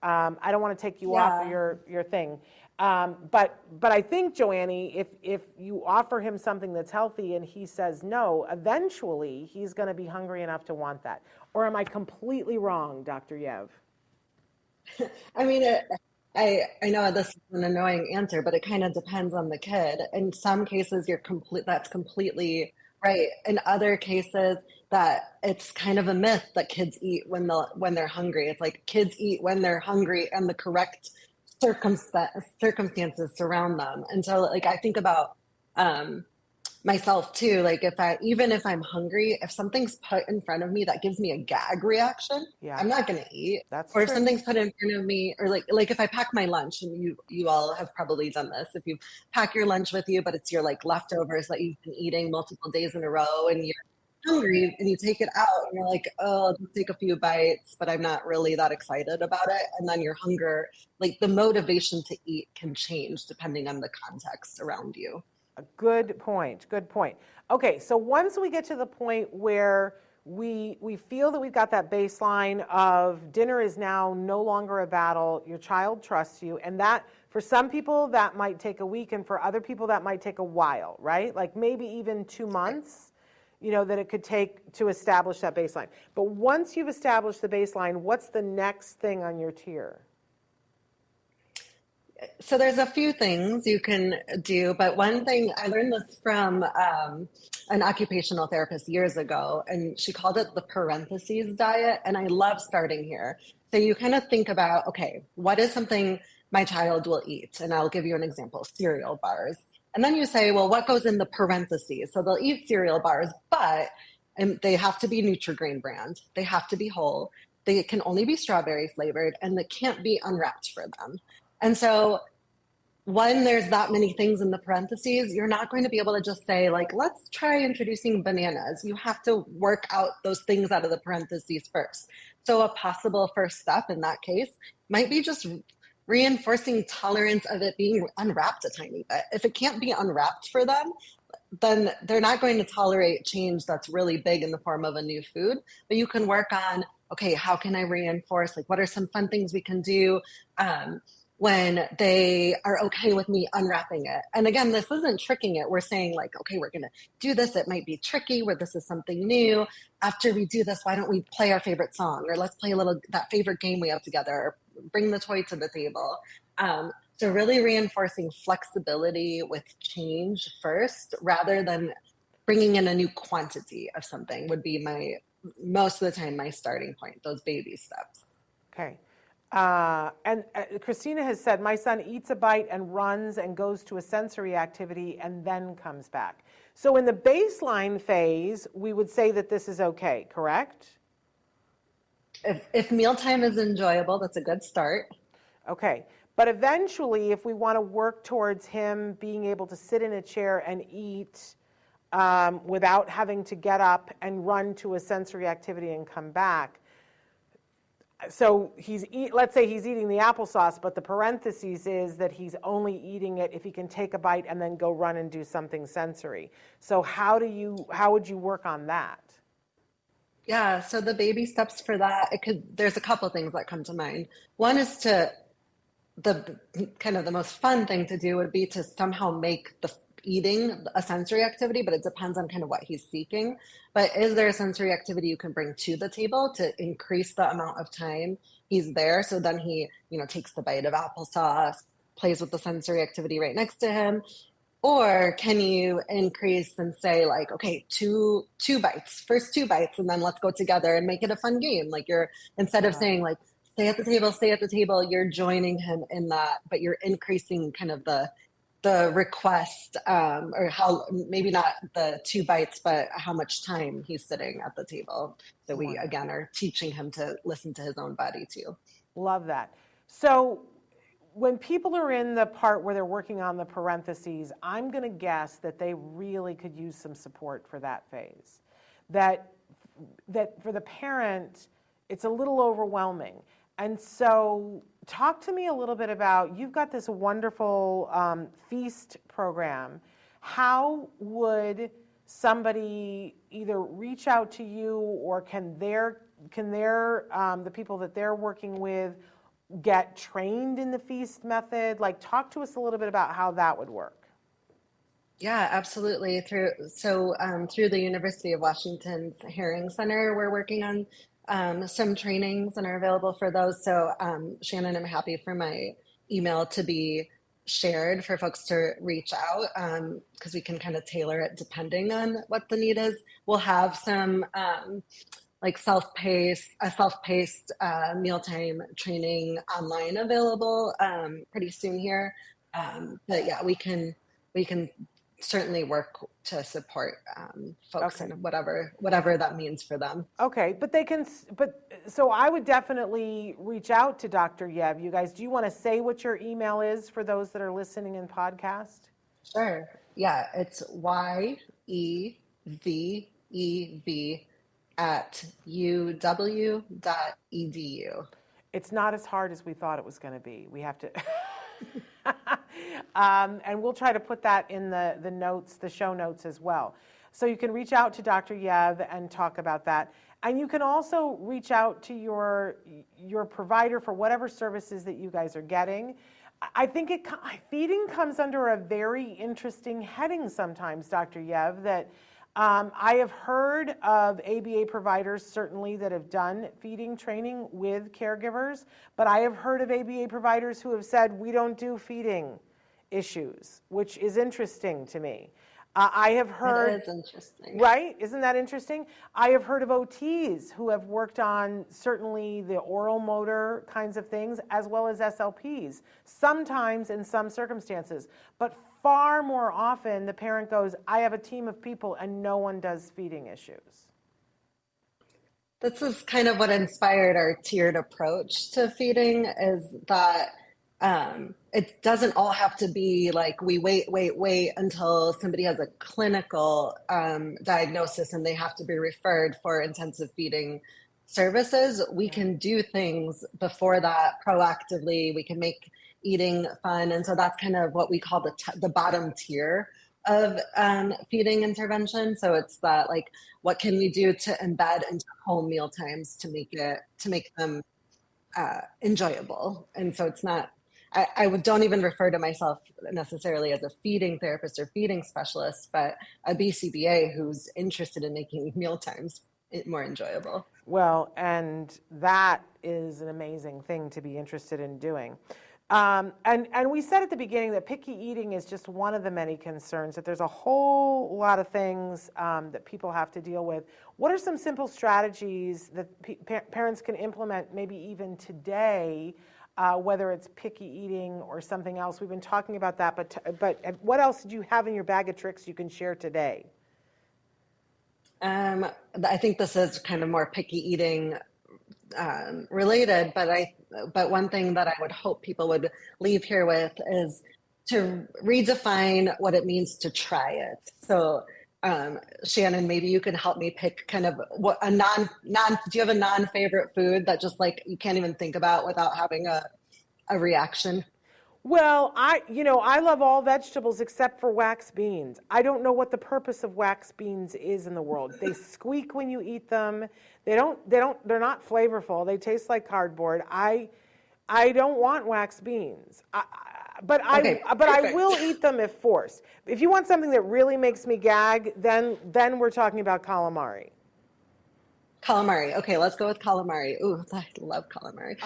B: I don't want to take you off of your thing. But I think, Joannie, if you offer him something that's healthy and he says no, eventually he's going to be hungry enough to want that. Or am I completely wrong, Dr. Yev?
C: I mean, I know this is an annoying answer, but it kind of depends on the kid. In some cases, that's completely right. In other cases, that it's kind of a myth that kids eat when they're hungry. It's like kids eat when they're hungry and the correct circumstances surround them. And so like I think about myself too, like even if I'm hungry, if something's put in front of me that gives me a gag reaction, I'm not going to eat.
B: That's
C: or
B: true.
C: If something's put in front of me, or like if I pack my lunch, and you all have probably done this, if you pack your lunch with you but it's your like leftovers that you've been eating multiple days in a row and you're hungry and you take it out and you're like, oh, I'll take a few bites, but I'm not really that excited about it. And then your hunger, like the motivation to eat can change depending on the context around you.
B: A good point. Good point. Okay, so once we get to the point where we feel that we've got that baseline of dinner is now no longer a battle, your child trusts you, and that for some people that might take a week, and for other people that might take a while, right? Like maybe even 2 months. That it could take to establish that baseline. But once you've established the baseline, what's the next thing on your tier?
C: So there's a few things you can do, but one thing, I learned this from an occupational therapist years ago, and she called it the parentheses diet, and I love starting here. So you kind of think about, okay, what is something my child will eat? And I'll give you an example, cereal bars. And then you say, well, what goes in the parentheses? So they'll eat cereal bars, but they have to be Nutri-Grain brand. They have to be whole. They can only be strawberry flavored, and they can't be unwrapped for them. And so when there's that many things in the parentheses, you're not going to be able to just say, like, let's try introducing bananas. You have to work out those things out of the parentheses first. So a possible first step in that case might be just reinforcing tolerance of it being unwrapped a tiny bit. If it can't be unwrapped for them, then they're not going to tolerate change that's really big in the form of a new food. But you can work on, okay, how can I reinforce? Like, what are some fun things we can do when they are okay with me unwrapping it? And again, this isn't tricking it. We're saying, like, okay, we're going to do this. It might be tricky where this is something new. After we do this, why don't we play our favorite song? Or let's play that favorite game we have together, or bring the toy to the table. So really reinforcing flexibility with change first, rather than bringing in a new quantity of something, would be most of the time my starting point, those baby steps.
B: Okay. And Christina has said, my son eats a bite and runs and goes to a sensory activity and then comes back. So in the baseline phase, we would say that this is okay, correct?
C: If mealtime is enjoyable, that's a good start.
B: Okay. But eventually, if we want to work towards him being able to sit in a chair and eat without having to get up and run to a sensory activity and come back, so let's say he's eating the applesauce, but the parentheses is that he's only eating it if he can take a bite and then go run and do something sensory. So how would you work on that?
C: Yeah, so the baby steps for that, there's a couple things that come to mind. One is the kind of the most fun thing to do would be to somehow make the eating a sensory activity, but it depends on kind of what he's seeking. But is there a sensory activity you can bring to the table to increase the amount of time he's there? So then he, takes the bite of applesauce, plays with the sensory activity right next to him. Or can you increase and say, like, okay, two bites, first 2 bites, and then let's go together and make it a fun game. Like, instead of saying, like, stay at the table, you're joining him in that, but you're increasing kind of the request, or how, maybe not the 2 bites, but how much time he's sitting at the table. So we, again, are teaching him to listen to his own body too.
B: Love that. So when people are in the part where they're working on the parentheses, I'm going to guess that they really could use some support for that phase. That for the parent, it's a little overwhelming. And so talk to me a little bit about, you've got this wonderful feast program. How would somebody either reach out to you, or can the people that they're working with get trained in the feast method? Like, talk to us a little bit about how that would work.
C: Yeah, absolutely. Through the University of Washington's Herring Center, we're working on some trainings and are available for those. So Shannon, I'm happy for my email to be shared for folks to reach out, because we can kind of tailor it depending on what the need is. We'll have some like self-paced mealtime training online available pretty soon here. But yeah, we can certainly work to support folks in whatever that means for them.
B: Okay, so I would definitely reach out to Dr. Yev. You guys, do you want to say what your email is for those that are listening in podcast?
C: Sure. Yeah, it's YEVEV @uw.edu.
B: It's not as hard as we thought it was going to be. We have to, and we'll try to put that in the notes, the show notes as well. So you can reach out to Dr. Yev and talk about that. And you can also reach out to your provider for whatever services that you guys are getting. I think feeding comes under a very interesting heading sometimes, Dr. Yev, that I have heard of ABA providers, certainly, that have done feeding training with caregivers, but I have heard of ABA providers who have said, we don't do feeding issues, which is interesting to me. I have heard.
C: It is interesting.
B: Right? Isn't that interesting? I have heard of OTs who have worked on certainly the oral motor kinds of things as well as SLPs, sometimes in some circumstances. But far more often, the parent goes, I have a team of people and no one does feeding issues.
C: This is kind of what inspired our tiered approach to feeding, is that it doesn't all have to be like we wait until somebody has a clinical diagnosis and they have to be referred for intensive feeding services. We can do things before that proactively. We can make eating fun. And so that's kind of what we call the bottom tier of feeding intervention. So it's that, like, what can we do to embed into home meal times to make them enjoyable? And so it's not, I don't even refer to myself necessarily as a feeding therapist or feeding specialist, but a BCBA who's interested in making meal times more enjoyable.
B: Well, and that is an amazing thing to be interested in doing. And we said at the beginning that picky eating is just one of the many concerns, that there's a whole lot of things that people have to deal with. What are some simple strategies that parents can implement maybe even today, whether it's picky eating or something else? We've been talking about that, but what else did you have in your bag of tricks you can share today?
C: I think this is kind of more picky eating related, but one thing that I would hope people would leave here with is to redefine what it means to try it. So, Shannon, maybe you can help me pick kind of what do you have a non-favorite food that just like you can't even think about without having a reaction?
B: Well, I love all vegetables except for wax beans. I don't know what the purpose of wax beans is in the world. They squeak when you eat them. They're not flavorful. They taste like cardboard. I don't want wax beans. But I will eat them if forced. If you want something that really makes me gag, then we're talking about calamari.
C: Calamari. Okay, let's go with calamari. Ooh, I love calamari.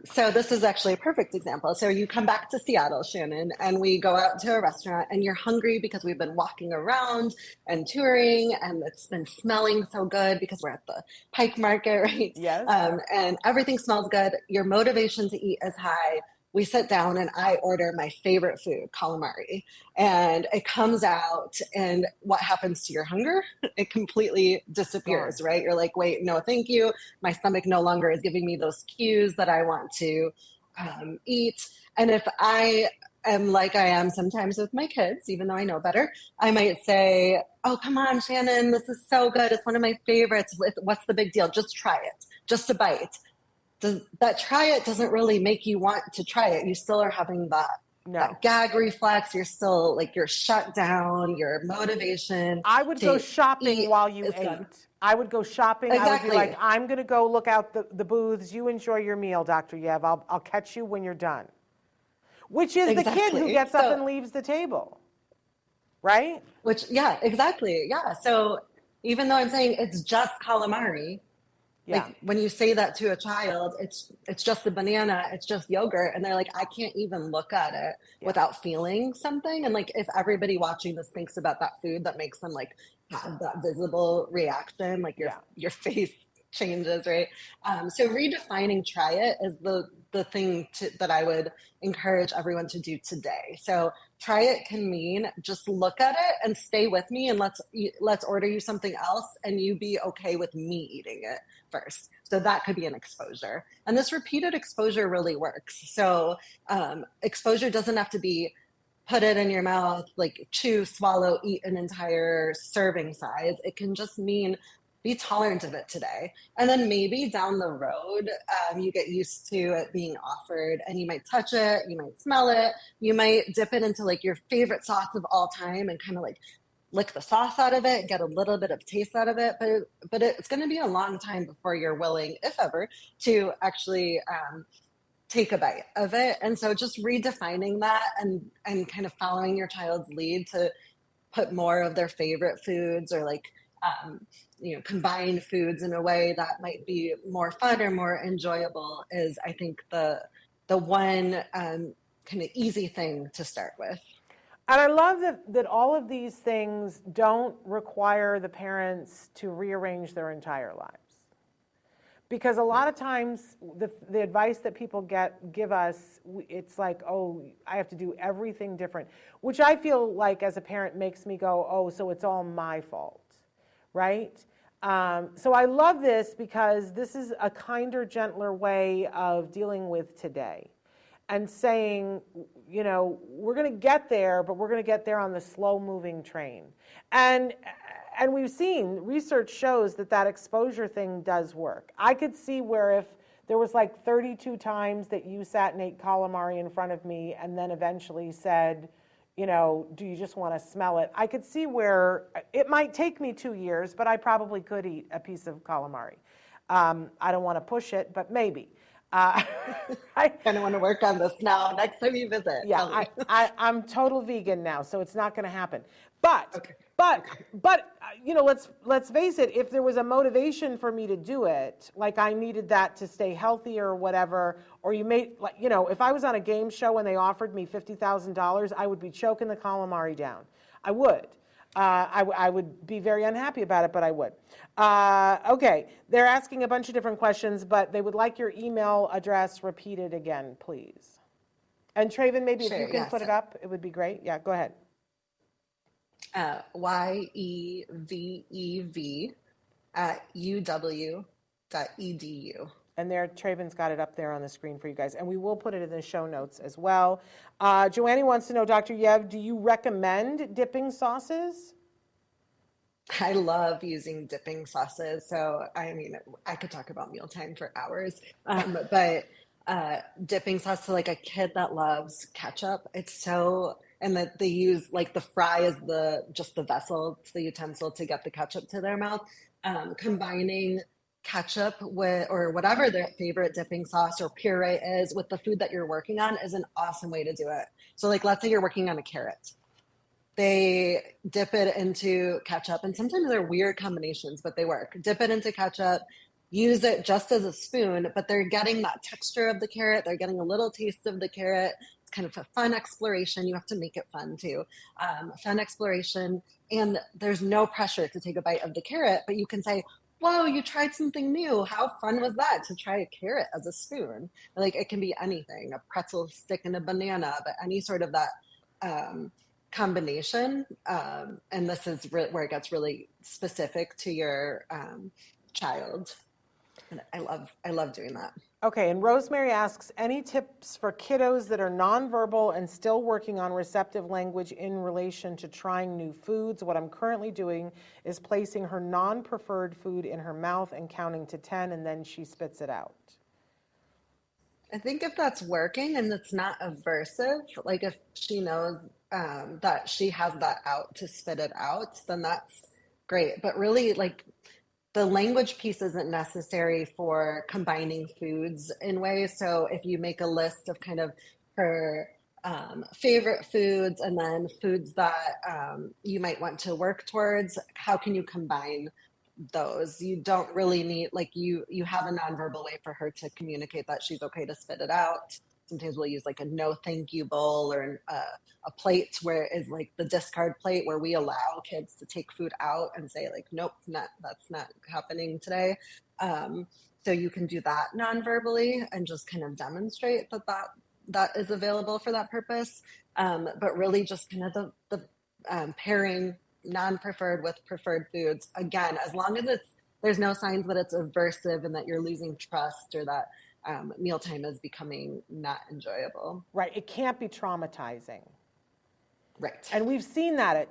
C: So this is actually a perfect example. So you come back to Seattle, Shannon, and we go out to a restaurant and you're hungry because we've been walking around and touring and it's been smelling so good because we're at the Pike Market, right?
B: Yes.
C: And everything smells good. Your motivation to eat is high. We sit down and I order my favorite food, calamari, and it comes out, and what happens to your hunger? It completely disappears, right? You're like, wait, no, thank you. My stomach no longer is giving me those cues that I want to eat. And if I am like I am sometimes with my kids, even though I know better, I might say, oh, come on, Shannon, this is so good. It's one of my favorites. What's the big deal? Just try it, just a bite. That try it doesn't really make you want to try it. You still are having that gag reflex. You're still like, you're shut down, your motivation.
B: I would go shopping while you ate. Gone. I would go shopping. Exactly. I would be like, I'm going to go look out the booths. You enjoy your meal, Dr. Yev. I'll catch you when you're done. Which is the kid who gets up and leaves the table, right?
C: Yeah, exactly. Yeah. So even though I'm saying it's just calamari, like when you say that to a child, it's just a banana, it's just yogurt, and they're like, I can't even look at it without feeling something. And like, if everybody watching this thinks about that food, that makes them like have that visible reaction, like your face changes, right? So redefining try it is the thing that I would encourage everyone to do today. So try it can mean just look at it and stay with me, and let's order you something else and you be okay with me eating it first. So that could be an exposure. And this repeated exposure really works. So exposure doesn't have to be put it in your mouth, like chew, swallow, eat an entire serving size. It can just mean be tolerant of it today. And then maybe down the road, you get used to it being offered and you might touch it, you might smell it, you might dip it into like your favorite sauce of all time and kind of like lick the sauce out of it, get a little bit of taste out of it. But it's going to be a long time before you're willing, if ever, to actually take a bite of it. And so just redefining that and kind of following your child's lead to put more of their favorite foods or like, combine foods in a way that might be more fun or more enjoyable is, I think, the one kind of easy thing to start with.
B: And I love that all of these things don't require the parents to rearrange their entire lives. Because a lot of times, the advice that people give us, it's like, oh, I have to do everything different, which I feel like as a parent makes me go, oh, so it's all my fault, right? So I love this because this is a kinder, gentler way of dealing with today and saying, you know, we're going to get there, but we're going to get there on the slow-moving train. And we've seen, research shows that exposure thing does work. I could see where if there was like 32 times that you sat and ate calamari in front of me and then eventually said, you know, do you just want to smell it? I could see where it might take me 2 years, but I probably could eat a piece of calamari. I don't want to push it, but maybe.
C: I kind of want to work on this now. Next time you visit.
B: Yeah, I'm total vegan now, so it's not going to happen. But,
C: okay.
B: but you know, let's face it. If there was a motivation for me to do it, like I needed that to stay healthy or whatever, or you made, like, you know, if I was on a game show and they offered me $50,000, I would be choking the calamari down. I would. I would be very unhappy about it, but I would. Okay, they're asking a bunch of different questions, but they would like your email address repeated again, please. And Traven, maybe if you can put it up, it would be great. Yeah, go ahead.
C: YEVEV@uw.edu.
B: And there, Traven's got it up there on the screen for you guys. And we will put it in the show notes as well. Joannie wants to know, Dr. Yev, do you recommend dipping sauces?
C: I love using dipping sauces. So, I mean, I could talk about mealtime for hours. But dipping sauce, so like a kid that loves ketchup, it's so, and that they use like the fry as just the vessel, it's the utensil to get the ketchup to their mouth. Combining ketchup with, or whatever their favorite dipping sauce or puree is with the food that you're working on is an awesome way to do it. So like, let's say you're working on a carrot. They dip it into ketchup, and sometimes they're weird combinations, but they work. Dip it into ketchup, use it just as a spoon, but they're getting that texture of the carrot. They're getting a little taste of the carrot. It's kind of a fun exploration. You have to make it fun too. Fun exploration. And there's no pressure to take a bite of the carrot, but you can say, whoa, you tried something new. How fun was that to try a carrot as a spoon? Like, it can be anything, a pretzel stick and a banana, but any sort of that combination. And this is where it gets really specific to your child. And I love doing that.
B: Okay, and Rosemary asks, any tips for kiddos that are nonverbal and still working on receptive language in relation to trying new foods? What I'm currently doing is placing her non-preferred food in her mouth and counting to 10, and then she spits it out.
C: I think if that's working and it's not aversive, like if she knows that she has that out to spit it out, then that's great. But really, like, the language piece isn't necessary for combining foods in ways. So if you make a list of kind of her favorite foods and then foods that you might want to work towards, how can you combine those? You don't really need, like, you have a nonverbal way for her to communicate that she's okay to spit it out. Sometimes we'll use like a no thank you bowl or a plate where it is like the discard plate where we allow kids to take food out and say like, nope, that's not happening today. So you can do that non-verbally and just kind of demonstrate that is available for that purpose. But really just kind of the pairing non-preferred with preferred foods. Again, as long as there's no signs that it's aversive and that you're losing trust or that mealtime is becoming not enjoyable.
B: Right. It can't be traumatizing.
C: Right.
B: And we've seen that.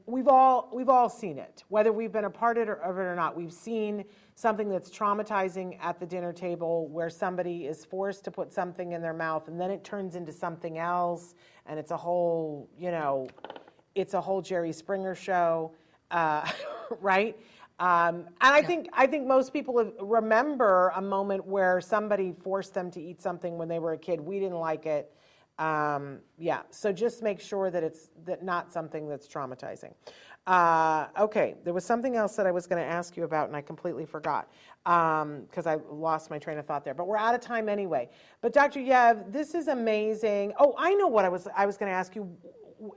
B: We've all seen it, whether we've been a part of it or not. We've seen something that's traumatizing at the dinner table where somebody is forced to put something in their mouth and then it turns into something else. And it's a whole, it's a whole Jerry Springer show, right? And I think most people remember a moment where somebody forced them to eat something when they were a kid. We didn't like it. So just make sure that it's not something that's traumatizing. Okay, there was something else that I was going to ask you about and I completely forgot because I lost my train of thought there. But we're out of time anyway. But Dr. Yev, this is amazing. Oh, I know what I was going to ask you.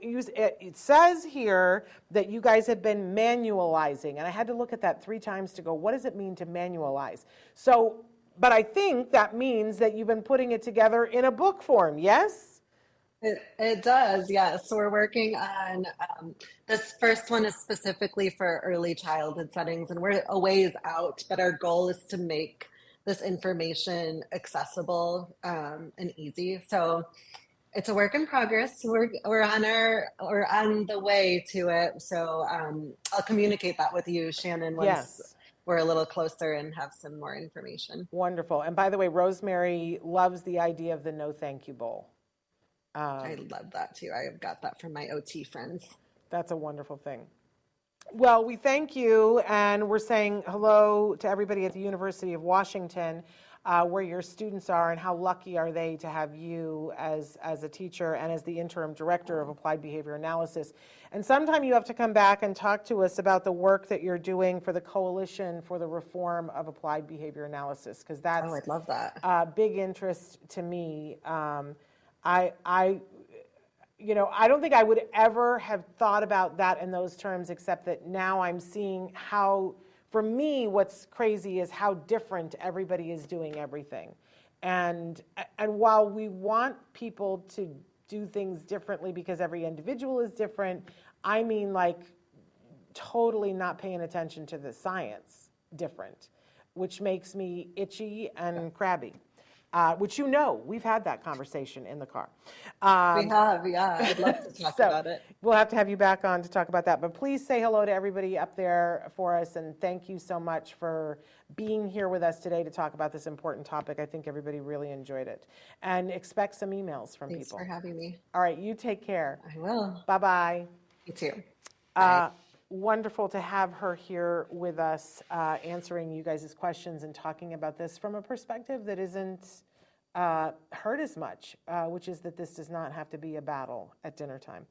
B: it says here that you guys have been manualizing, and I had to look at that 3 times to go, what does it mean to manualize? So, but I think that means that you've been putting it together in a book form, yes?
C: It does, yes. So we're working on this first one is specifically for early childhood settings, and we're a ways out, but our goal is to make this information accessible and easy. So it's a work in progress. We're on the way to it. So I'll communicate that with you, Shannon, once
B: Yes.
C: we're a little closer and have some more information.
B: Wonderful. And by the way, Rosemary loves the idea of the no thank you bowl.
C: I love that too. I have got that from my OT friends.
B: That's a wonderful thing. Well, we thank you, and we're saying hello to everybody at the University of Washington, where your students are, and how lucky are they to have you as a teacher and as the interim director of applied behavior analysis. And sometime you have to come back and talk to us about the work that you're doing for the Coalition for the Reform of Applied Behavior Analysis, because that's
C: I'd love that.
B: A big interest to me. I don't think I would ever have thought about that in those terms, except that now I'm seeing how, for me, what's crazy is how different everybody is doing everything. And while we want people to do things differently because every individual is different, I mean like totally not paying attention to the science different, which makes me itchy and crabby. Which we've had that conversation in the car.
C: We have, yeah. I'd love to talk about it.
B: We'll have to have you back on to talk about that. But please say hello to everybody up there for us, and thank you so much for being here with us today to talk about this important topic. I think everybody really enjoyed it. And expect some emails from
C: Thanks
B: people.
C: for having me.
B: All right, you take care.
C: I will.
B: Bye-bye.
C: You too.
B: Wonderful to have her here with us, answering you guys' questions and talking about this from a perspective that isn't heard as much, which is that this does not have to be a battle at dinner time.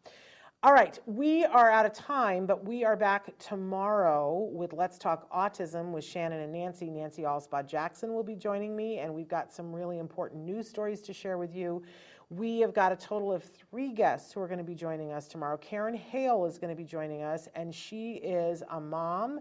B: All right, we are out of time, but we are back tomorrow with Let's Talk Autism with Shannon and Nancy. Nancy Alspaugh-Jackson will be joining me, and we've got some really important news stories to share with you. We have got a total of 3 guests who are going to be joining us tomorrow. Karen Hale is going to be joining us, and she is a mom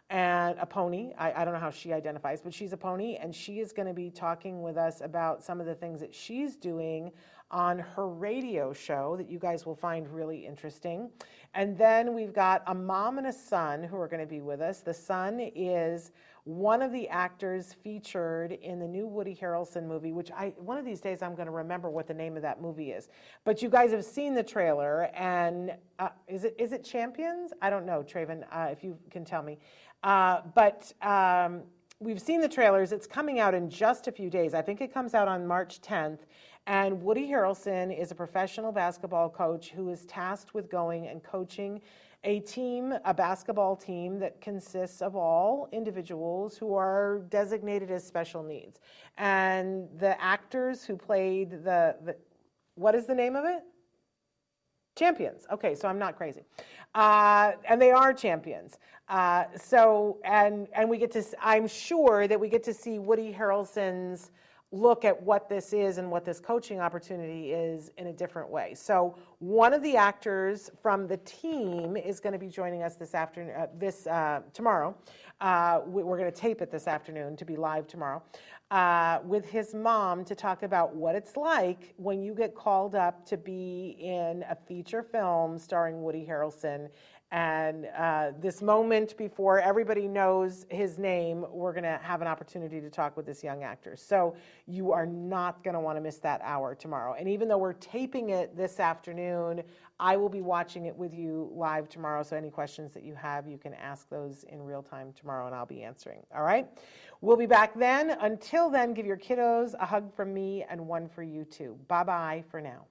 B: and a pony. I don't know how she identifies, but she's a pony, and she is going to be talking with us about some of the things that she's doing on her radio show that you guys will find really interesting. And then we've got a mom and a son who are going to be with us. The son is one of the actors featured in the new Woody Harrelson movie, which one of these days I'm going to remember what the name of that movie is. But you guys have seen the trailer, and is it Champions? I don't know, Traven, if you can tell me. But we've seen the trailers. It's coming out in just a few days. I think it comes out on March 10th. And Woody Harrelson is a professional basketball coach who is tasked with going and coaching a basketball team that consists of all individuals who are designated as special needs. And the actors who played what is the name of it? Champions. Okay, so I'm not crazy. And they are champions. And we get to, I'm sure that we get to see Woody Harrelson's look at what this is and what this coaching opportunity is in a different way. So one of the actors from the team is going to be joining us this afternoon, tomorrow. We're going to tape it this afternoon to be live tomorrow with his mom to talk about what it's like when you get called up to be in a feature film starring Woody Harrelson. And this moment before everybody knows his name, we're going to have an opportunity to talk with this young actor. So you are not going to want to miss that hour tomorrow. And even though we're taping it this afternoon, I will be watching it with you live tomorrow. So any questions that you have, you can ask those in real time tomorrow, and I'll be answering. All right? We'll be back then. Until then, give your kiddos a hug from me and one for you too. Bye-bye for now.